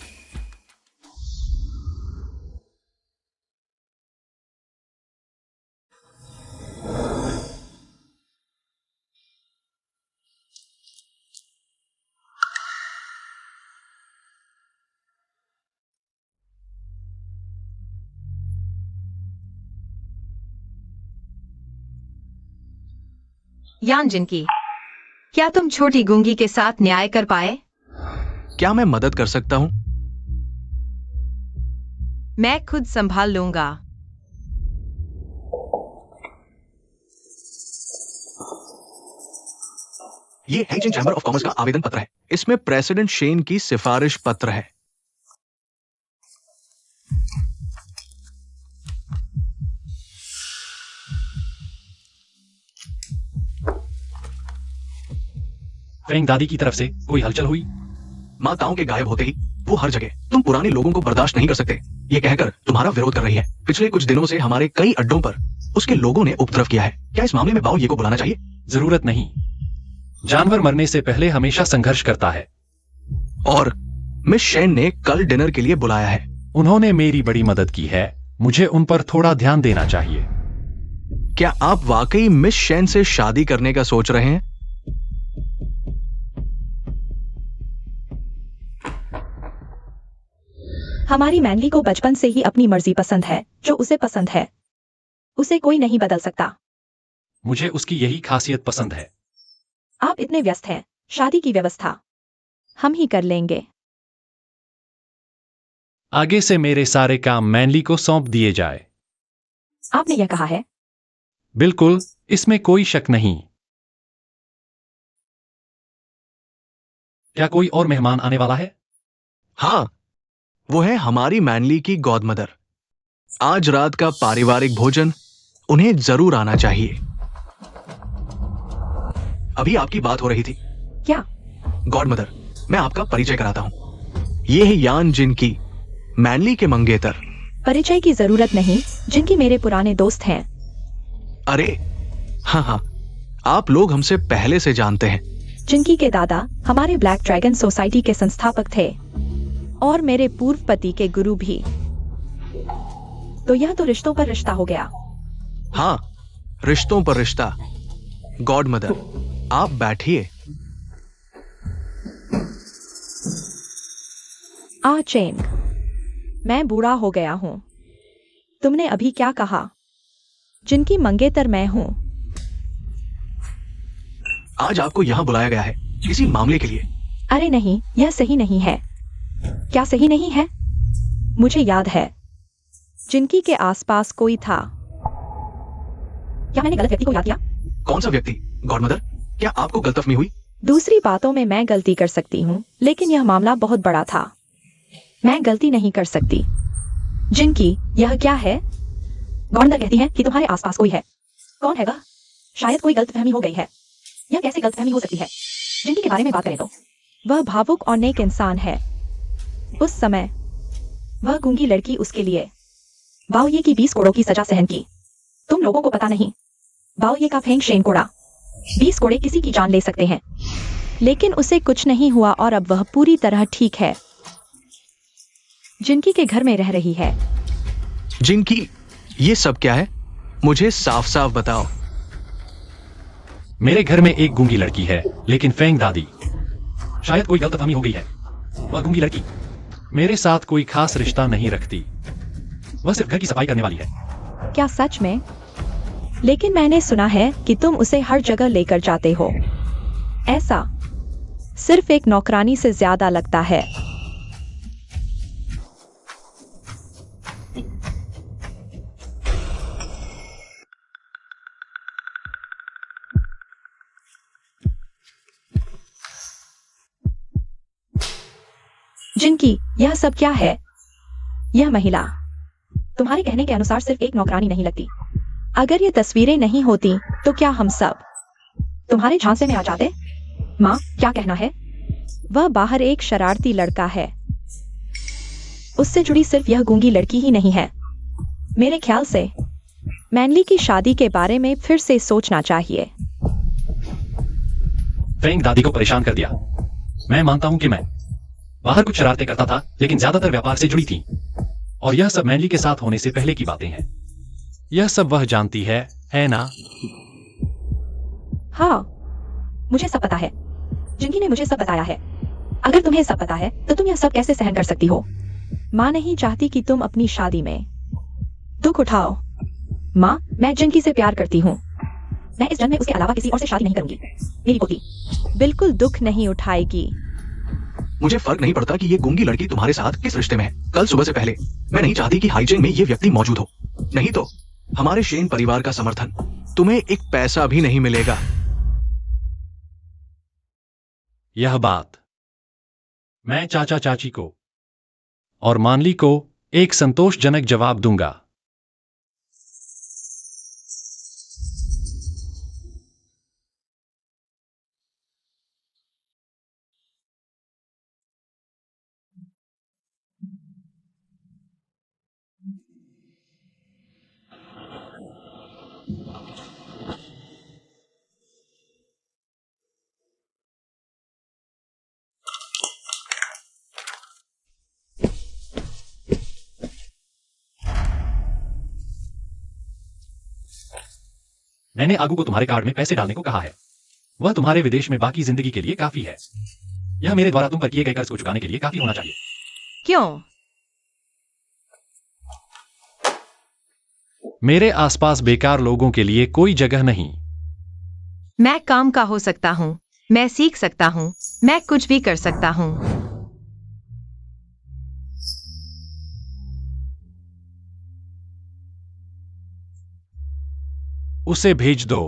A: यान जिनकी, क्या तुम छोटी गूंगी के साथ न्याय कर पाए?
B: क्या मैं मदद कर सकता हूं?
A: मैं खुद संभाल लूंगा।
B: ये हेजिंग चैम्बर ऑफ कॉमर्स का आवेदन पत्र है। इसमें प्रेसिडेंट शेन की सिफारिश पत्र है।
C: फेंग दादी की तरफ से कोई हलचल हुई?
B: माताओं के गायब होते ही वो हर जगह तुम पुराने लोगों को बर्दाश्त नहीं कर सकते, ये कहकर तुम्हारा विरोध कर रही है। पिछले कुछ दिनों से हमारे कई अड्डों पर उसके लोगों ने उपद्रव किया है। क्या इस मामले में बाओ ये को बुलाना चाहिए?
C: जरूरत नहीं। जानवर मरने से पहले हमेशा संघर्ष करता है।
B: और मिस शेन ने कल डिनर के लिए बुलाया है।
C: उन्होंने मेरी बड़ी मदद की है, मुझे उन पर थोड़ा ध्यान देना चाहिए।
B: क्या आप वाकई मिस शेन से शादी करने का सोच रहे हैं?
D: हमारी मैनली को बचपन से ही अपनी मर्जी पसंद है, जो उसे पसंद है उसे कोई नहीं बदल सकता।
C: मुझे उसकी यही खासियत पसंद है।
D: आप इतने व्यस्त हैं, शादी की व्यवस्था हम ही कर लेंगे।
C: आगे से मेरे सारे काम मैनली को सौंप दिए जाए।
D: आपने यह कहा है?
C: बिल्कुल, इसमें कोई शक नहीं। क्या कोई और मेहमान आने वाला है?
B: हाँ, वो है हमारी मैनली की गॉड मदर। आज रात का पारिवारिक भोजन उन्हें जरूर आना चाहिए। अभी आपकी बात हो रही थी।
D: क्या?
B: गॉड मदर, मैं आपका परिचय कराता हूं। ये है यान जिनकी, मैनली के मंगेतर।
D: परिचय की जरूरत नहीं, जिनकी मेरे पुराने दोस्त हैं।
B: अरे हाँ हाँ, आप लोग हमसे पहले से जानते हैं।
D: जिनकी के दादा हमारे ब्लैक ड्रैगन सोसाइटी के संस्थापक थे और मेरे पूर्व पति के गुरु भी। तो यह तो रिश्तों पर रिश्ता हो गया।
B: हाँ, रिश्तों पर रिश्ता। गॉड मदर, आप बैठिए।
D: चेंग, मैं बूढ़ा हो गया हूँ। तुमने अभी क्या कहा? जिनकी मंगेतर मैं हूँ।
B: आज आपको यहां बुलाया गया है किसी मामले के लिए।
D: अरे नहीं, यह सही नहीं है। क्या सही नहीं है? मुझे याद है, जिनकी के आसपास कोई था। क्या मैंने गलत व्यक्ति को याद किया?
B: कौन सा व्यक्ति गॉड मदर? क्या आपको गलतफहमी हुई?
D: दूसरी बातों में मैं गलती कर सकती हूँ, लेकिन यह मामला बहुत बड़ा था। मैं गलती नहीं कर सकती। जिनकी, यह क्या है? गॉडमदर कहती है कि तुम्हारे आसपास कोई है। कौन है वह? शायद कोई गलतफहमी हो गई है। यह कैसे गलतफहमी हो सकती है? जिनकी के बारे में बात करें तो वह भावुक और नेक इंसान है। उस समय वह गूंगी लड़की उसके लिए बाओये की 20 कोड़ों की सजा सहन की। तुम लोगों को पता नहीं, बाओये का फेंग शेन कोड़ा। 20 कोड़े किसी की जान ले सकते हैं, लेकिन उसे कुछ नहीं हुआ और अब वह पूरी तरह ठीक है। जिनकी के घर में रह रही है।
B: जिनकी, ये सब क्या है? मुझे साफ साफ बताओ।
C: मेरे घर में एक गूंगी लड़की है, लेकिन फेंग दादी, शायद कोई गलतफहमी हो गई है। वह गूंगी लड़की मेरे साथ कोई खास रिश्ता नहीं रखती। वह सिर्फ घर की सफाई करने वाली है।
D: क्या सच में? लेकिन मैंने सुना है कि तुम उसे हर जगह लेकर जाते हो। ऐसा सिर्फ एक नौकरानी से ज्यादा लगता है। जिनकी, यह सब क्या है? यह महिला तुम्हारे कहने के अनुसार सिर्फ एक नौकरानी नहीं लगती। अगर ये तस्वीरें नहीं होती तो क्या हम सब तुम्हारे झांसे में आ जाते? माँ, क्या कहना है? वह बाहर एक शरारती लड़का है। उससे जुड़ी सिर्फ यह गूंगी लड़की ही नहीं है। मेरे ख्याल से मैनली की शादी के बारे में फिर से सोचना चाहिए।
C: फेंग दादी को परेशान कर दिया। मैं मानता हूं कि मैं बाहर कुछ शरारतें करता था, लेकिन ज्यादातर व्यापार से जुड़ी थी। और यह सब मैनली के साथ होने से पहले की बातें हैं। यह सब वह जानती है ना?
D: हाँ, मुझे सब पता है। जिनकी ने मुझे सब बताया है। अगर तुम्हें सब पता है तो तुम यह सब कैसे सहन कर सकती हो? माँ नहीं चाहती कि तुम अपनी शादी में दुख उठाओ। माँ, मैं जिनकी से प्यार करती हूँ। मैं इस जन्म में उसके अलावा किसी और से शादी नहीं करूंगी। मेरी पोती बिल्कुल दुख नहीं उठाएगी।
B: मुझे फर्क नहीं पड़ता कि ये गूंगी लड़की तुम्हारे साथ किस रिश्ते में है। कल सुबह से पहले मैं नहीं चाहती कि हाईजिंग में ये व्यक्ति मौजूद हो। नहीं तो हमारे शेन परिवार का समर्थन तुम्हें एक पैसा भी नहीं मिलेगा।
C: यह बात मैं चाचा चाची को और मानली को एक संतोषजनक जवाब दूंगा। मैंने आगू को तुम्हारे कार्ड में पैसे डालने को कहा है। वह तुम्हारे विदेश में बाकी जिंदगी के लिए काफी है। यह मेरे द्वारा तुम पर किए गए कर्ज को चुकाने के लिए काफी होना चाहिए।
A: क्यों?
C: मेरे आसपास बेकार लोगों के लिए कोई जगह नहीं।
A: मैं काम का हो सकता हूँ, मैं सीख सकता हूँ, मैं कुछ भी कर सकता हूँ।
C: उसे भेज दो।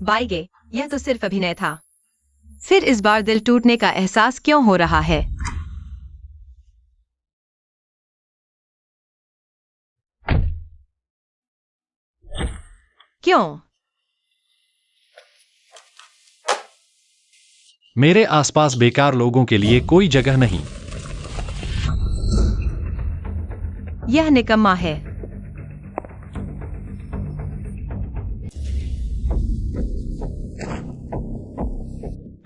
A: बाइगे, यह तो सिर्फ अभिनय था। फिर इस बार दिल टूटने का एहसास क्यों हो रहा है? क्यों?
C: मेरे आसपास बेकार लोगों के लिए कोई जगह नहीं।
A: यह निकम्मा है।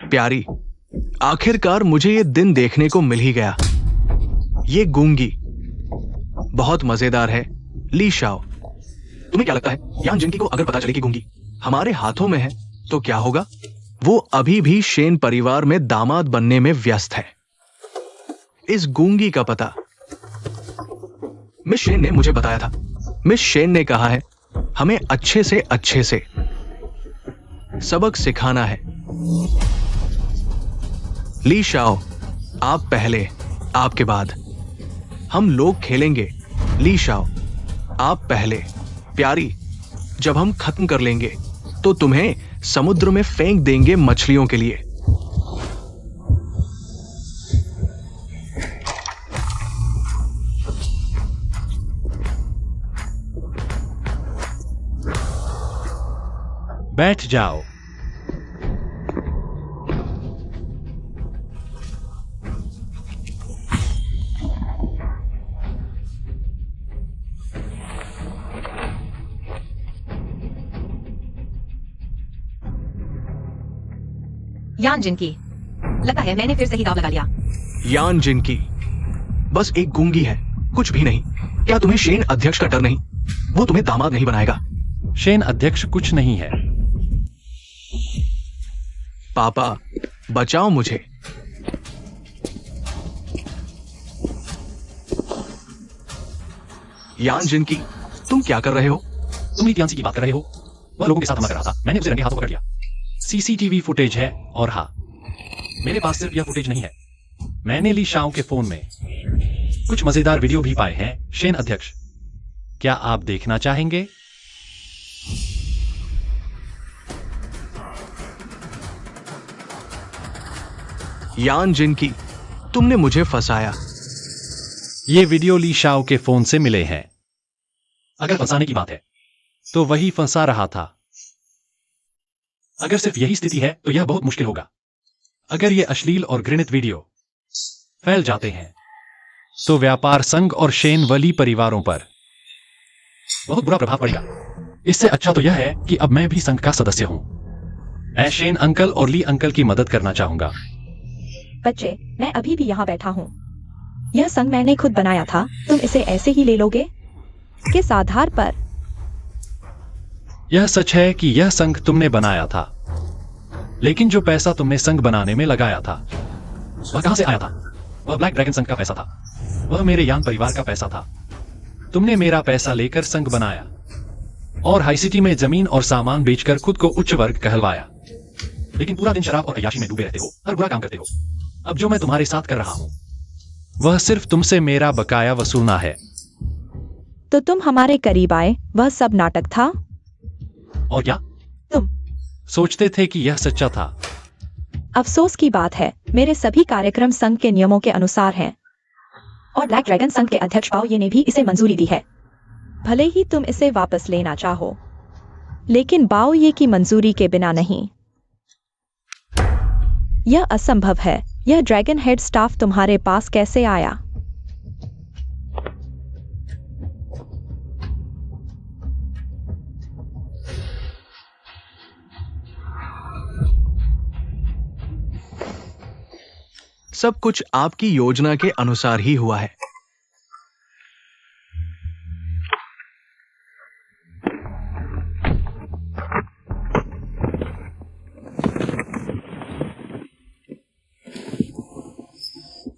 B: प्यारी, आखिरकार मुझे ये दिन देखने को मिल ही गया। ये गूंगी बहुत मजेदार है। ली शाओ, तुम्हें क्या लगता है यान जिनकी को अगर पता चले कि गूंगी हमारे हाथों में है तो क्या होगा? वो अभी भी शेन परिवार में दामाद बनने में व्यस्त है। इस गूंगी का पता मिस शेन ने मुझे बताया था। मिस शेन ने कहा है हमें अच्छे से सबक सिखाना है। ली शाओ, आप पहले, आपके बाद। हम लोग खेलेंगे। ली शाओ, आप पहले। प्यारी, जब हम खत्म कर लेंगे तो तुम्हें समुद्र में फेंक देंगे मछलियों के लिए।
C: बैठ जाओ।
A: यान जिनकी, लगता है मैंने फिर सही दाव लगा लिया।
B: यान जिनकी बस एक गूंगी है, कुछ भी नहीं। क्या तुम्हें शेन अध्यक्ष का डर नहीं? वो तुम्हें दामाद नहीं बनाएगा।
C: शेन अध्यक्ष कुछ नहीं है।
B: पापा, बचाओ मुझे। यान जिनकी, तुम क्या कर रहे हो?
C: तुम नीतियांशी की बात कर रहे हो? वह लोगों के साथ हमला कर रहा था, मैंने उसे रंगे हाथों पकड़ लिया। सीसीटीवी फुटेज है और हाँ, मेरे पास सिर्फ यह फुटेज नहीं है। मैंने ली शाओ के फोन में कुछ मजेदार वीडियो भी पाए हैं। शेन अध्यक्ष, क्या आप देखना चाहेंगे?
B: यान जिनकी, तुमने मुझे फंसाया।
C: ये वीडियो ली शाओ के फोन से मिले हैं। अगर फंसाने की बात है तो वही फंसा रहा था। अगर सिर्फ यही स्थिति है तो यह बहुत मुश्किल होगा। अगर ये अश्लील और घृणित वीडियो फैल जाते हैं तो व्यापार संघ और शेन वली परिवारों पर बहुत बुरा प्रभाव पड़ेगा। इससे अच्छा तो यह है कि अब मैं भी संघ का सदस्य हूं। मैं शेन अंकल और ली अंकल की मदद करना चाहूंगा।
D: बच्चे, मैं अभी भी यहाँ बैठा हूँ। यह संघ मैंने खुद बनाया था, तुम इसे ऐसे ही ले लोगे? किस आधार पर?
C: यह सच है कि यह संघ तुमने बनाया था, लेकिन जो पैसा तुमने संघ बनाने में लगाया था वह कहां से आया था? वह ब्लैक ड्रैगन संघ का पैसा था। वह मेरे यान परिवार का पैसा था। तुमने मेरा पैसा लेकर संघ बनाया और हाई सिटी में जमीन और सामान बेचकर खुद को उच्च वर्ग कहलवाया। लेकिन पूरा दिन शराब और अय्याशी में डूबे रहते हो, हर बुरा काम करते हो। अब जो मैं तुम्हारे साथ कर रहा हूं वह सिर्फ तुमसे मेरा बकाया वसूलना है।
D: तो तुम हमारे करीब आए, वह सब नाटक था?
C: और क्या
D: तुम
C: सोचते थे कि यह सच्चा था?
D: अफसोस की बात है, मेरे सभी कार्यक्रम संघ के नियमों के अनुसार हैं और ब्लैक ड्रैगन संघ के अध्यक्ष पाओ ये ने भी इसे मंजूरी दी है। भले ही तुम इसे वापस लेना चाहो, लेकिन बाओ ये की मंजूरी के बिना नहीं। यह असंभव है। यह ड्रैगन हेड स्टाफ तुम्हारे पास कैसे आया?
B: सब कुछ आपकी योजना के अनुसार ही हुआ है।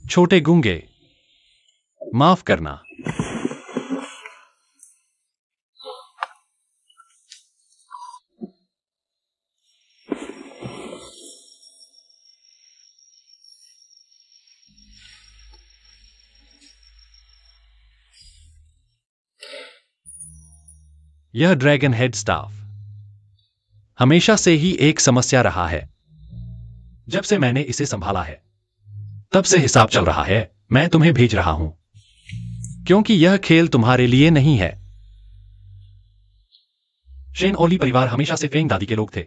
C: छोटे गूंगे, माफ करना। यह ड्रैगन हेड स्टाफ हमेशा से ही एक समस्या रहा है। जब से मैंने इसे संभाला है तब से हिसाब चल रहा है। मैं तुम्हें भेज रहा हूं क्योंकि यह खेल तुम्हारे लिए नहीं है। शेन ओली परिवार हमेशा से फेंग दादी के लोग थे।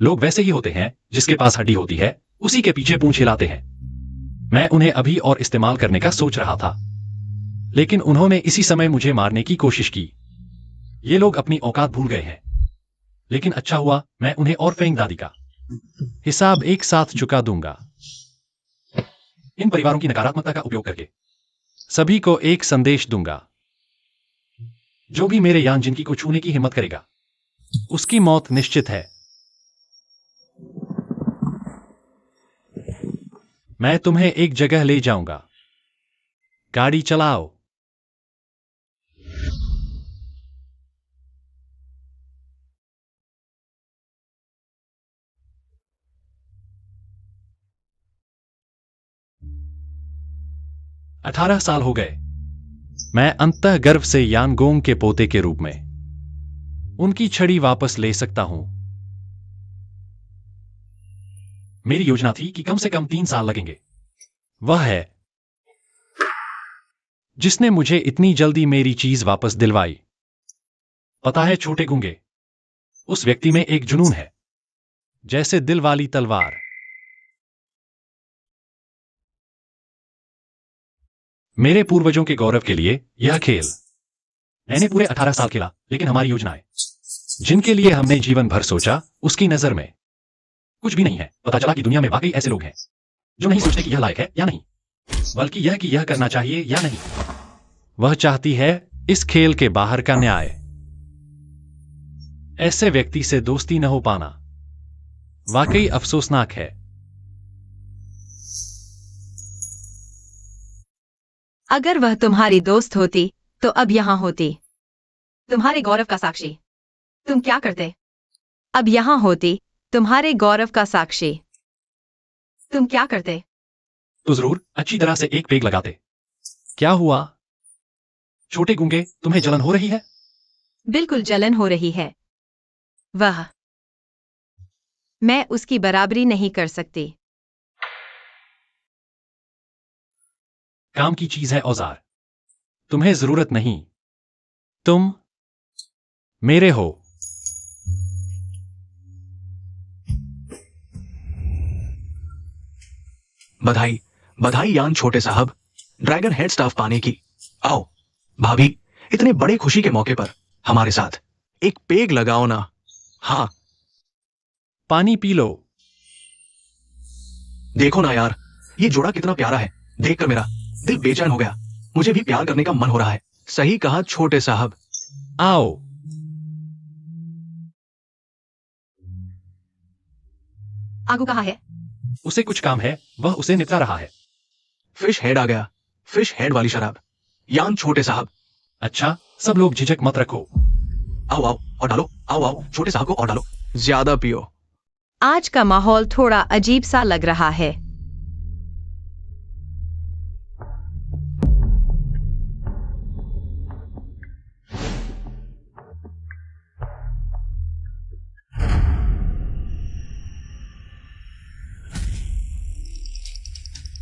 C: लोग वैसे ही होते हैं, जिसके पास हड्डी होती है उसी के पीछे पूंछ हिलाते हैं। मैं उन्हें अभी और इस्तेमाल करने का सोच रहा था, लेकिन उन्होंने इसी समय मुझे मारने की कोशिश की। ये लोग अपनी औकात भूल गए हैं, लेकिन अच्छा हुआ मैं उन्हें और फेंग दादी का हिसाब एक साथ चुका दूंगा। इन परिवारों की नकारात्मकता का उपयोग करके सभी को एक संदेश दूंगा। जो भी मेरे यान जिनकी को छूने की हिम्मत करेगा उसकी मौत निश्चित है। मैं तुम्हें एक जगह ले जाऊंगा। गाड़ी चलाओ। अठारह साल हो गए। मैं अंततः गर्व से यानगोंग के पोते के रूप में उनकी छड़ी वापस ले सकता हूं। मेरी योजना थी कि कम से कम 3 साल लगेंगे। वह है जिसने मुझे इतनी जल्दी मेरी चीज वापस दिलवाई। पता है छोटे गूंगे, उस व्यक्ति में एक जुनून है, जैसे दिल वाली तलवार। मेरे पूर्वजों के गौरव के लिए यह खेल मैंने पूरे 18 साल खेला, लेकिन हमारी योजनाएं जिनके लिए हमने जीवन भर सोचा उसकी नजर में कुछ भी नहीं है। पता चला कि दुनिया में वाकई ऐसे लोग हैं जो नहीं सोचते कि यह लायक है या नहीं, बल्कि यह कि यह करना चाहिए या नहीं। वह चाहती है इस खेल के बाहर का न्याय। ऐसे व्यक्ति से दोस्ती न हो पाना वाकई अफसोसनाक है।
A: अगर वह तुम्हारी दोस्त होती तो अब यहां होती। तुम्हारे गौरव का साक्षी। तुम क्या करते? अब यहां होती, तुम्हारे गौरव का साक्षी। तुम क्या करते?
C: तो जरूर अच्छी तरह से एक पेग लगाते। क्या हुआ छोटे गूंगे, तुम्हें जलन हो रही है?
A: बिल्कुल जलन हो रही है। वह मैं उसकी बराबरी नहीं कर सकती।
C: काम की चीज है औजार, तुम्हें जरूरत नहीं। तुम मेरे हो।
B: बधाई बधाई यान छोटे साहब, ड्रैगन हेड स्टाफ पाने की। आओ भाभी, इतने बड़े खुशी के मौके पर हमारे साथ एक पेग लगाओ ना। हाँ,
C: पानी पी लो।
B: देखो ना यार, ये जोड़ा कितना प्यारा है। देखकर मेरा दिल बेचैन हो गया। मुझे भी प्यार करने का मन हो रहा है। सही कहा छोटे साहब।
C: आओ।
A: आगू कहाँ है?
C: उसे कुछ काम है, वह उसे निपटा रहा है।
B: फिश हेड आ गया। फिश हेड वाली शराब। यान छोटे साहब।
C: अच्छा, सब लोग झिझक मत रखो।
B: आओ आओ और डालो। आओ आओ छोटे साहब को और डालो। ज्यादा पियो।
A: आज का माहौल थोड़ा अजीब सा लग रहा है।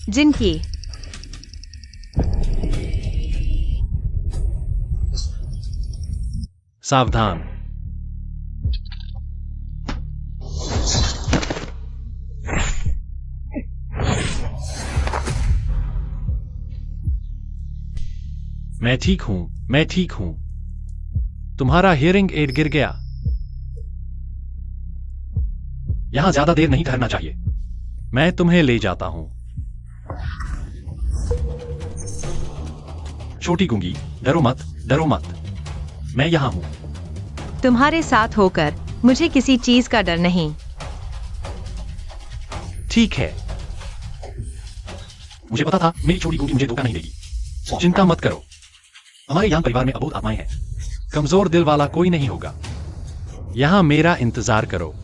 A: जिनकी
C: सावधान। मैं ठीक हूं, मैं ठीक हूं। तुम्हारा हियरिंग एड गिर गया। यहां ज्यादा देर नहीं ठहरना चाहिए। मैं तुम्हें ले जाता हूं। छोटी गूंगी, डरो मत, डरो मत। मैं यहां हूं।
A: तुम्हारे साथ होकर मुझे किसी चीज का डर नहीं।
C: ठीक है। मुझे पता था मेरी छोटी गूंगी मुझे धोखा नहीं देगी। चिंता मत करो। हमारे यान परिवार में अबोध आत्माएं हैं। कमजोर दिल वाला कोई नहीं होगा। यहां मेरा इंतजार करो।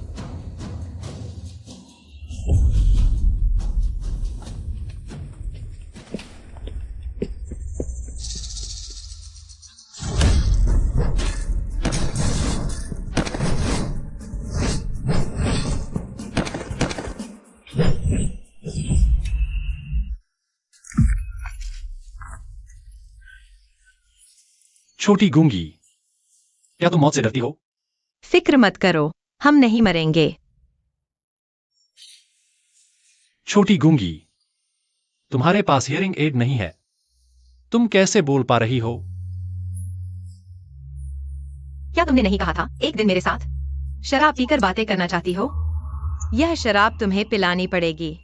C: छोटी गूंगी, क्या तुम मौत से डरती हो?
A: फिक्र मत करो, हम नहीं मरेंगे।
C: छोटी गूंगी, तुम्हारे पास हियरिंग एड नहीं है, तुम कैसे बोल पा रही हो?
A: क्या तुमने नहीं कहा था एक दिन मेरे साथ शराब पीकर बातें करना चाहती हो? यह शराब तुम्हें पिलानी पड़ेगी।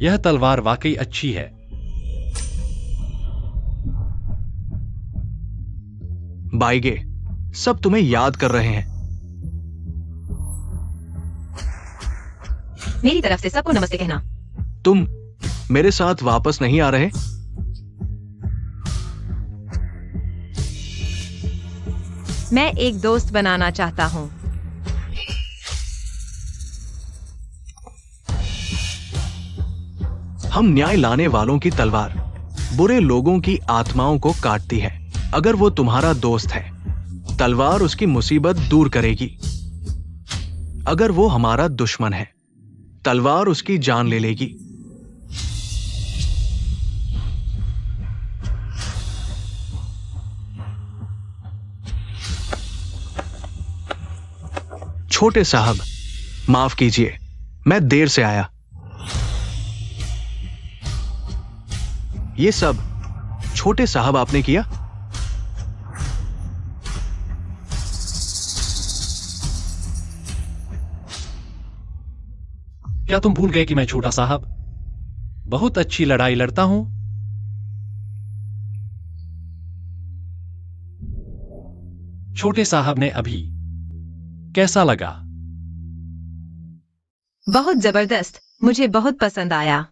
C: यह तलवार वाकई अच्छी है।
B: बाइगे, सब तुम्हें याद कर रहे हैं।
A: मेरी तरफ से सबको नमस्ते कहना।
B: तुम मेरे साथ वापस नहीं आ रहे?
A: मैं एक दोस्त बनाना चाहता हूं।
B: हम न्याय लाने वालों की तलवार बुरे लोगों की आत्माओं को काटती है। अगर वो तुम्हारा दोस्त है, तलवार उसकी मुसीबत दूर करेगी। अगर वो हमारा दुश्मन है, तलवार उसकी जान ले लेगी। छोटे साहब, माफ कीजिए, मैं देर से आया। ये सब छोटे साहब आपने किया?
C: क्या तुम भूल गए कि मैं छोटा साहब बहुत अच्छी लड़ाई लड़ता हूं? छोटे साहब ने अभी कैसा लगा?
A: बहुत जबरदस्त, मुझे बहुत पसंद आया।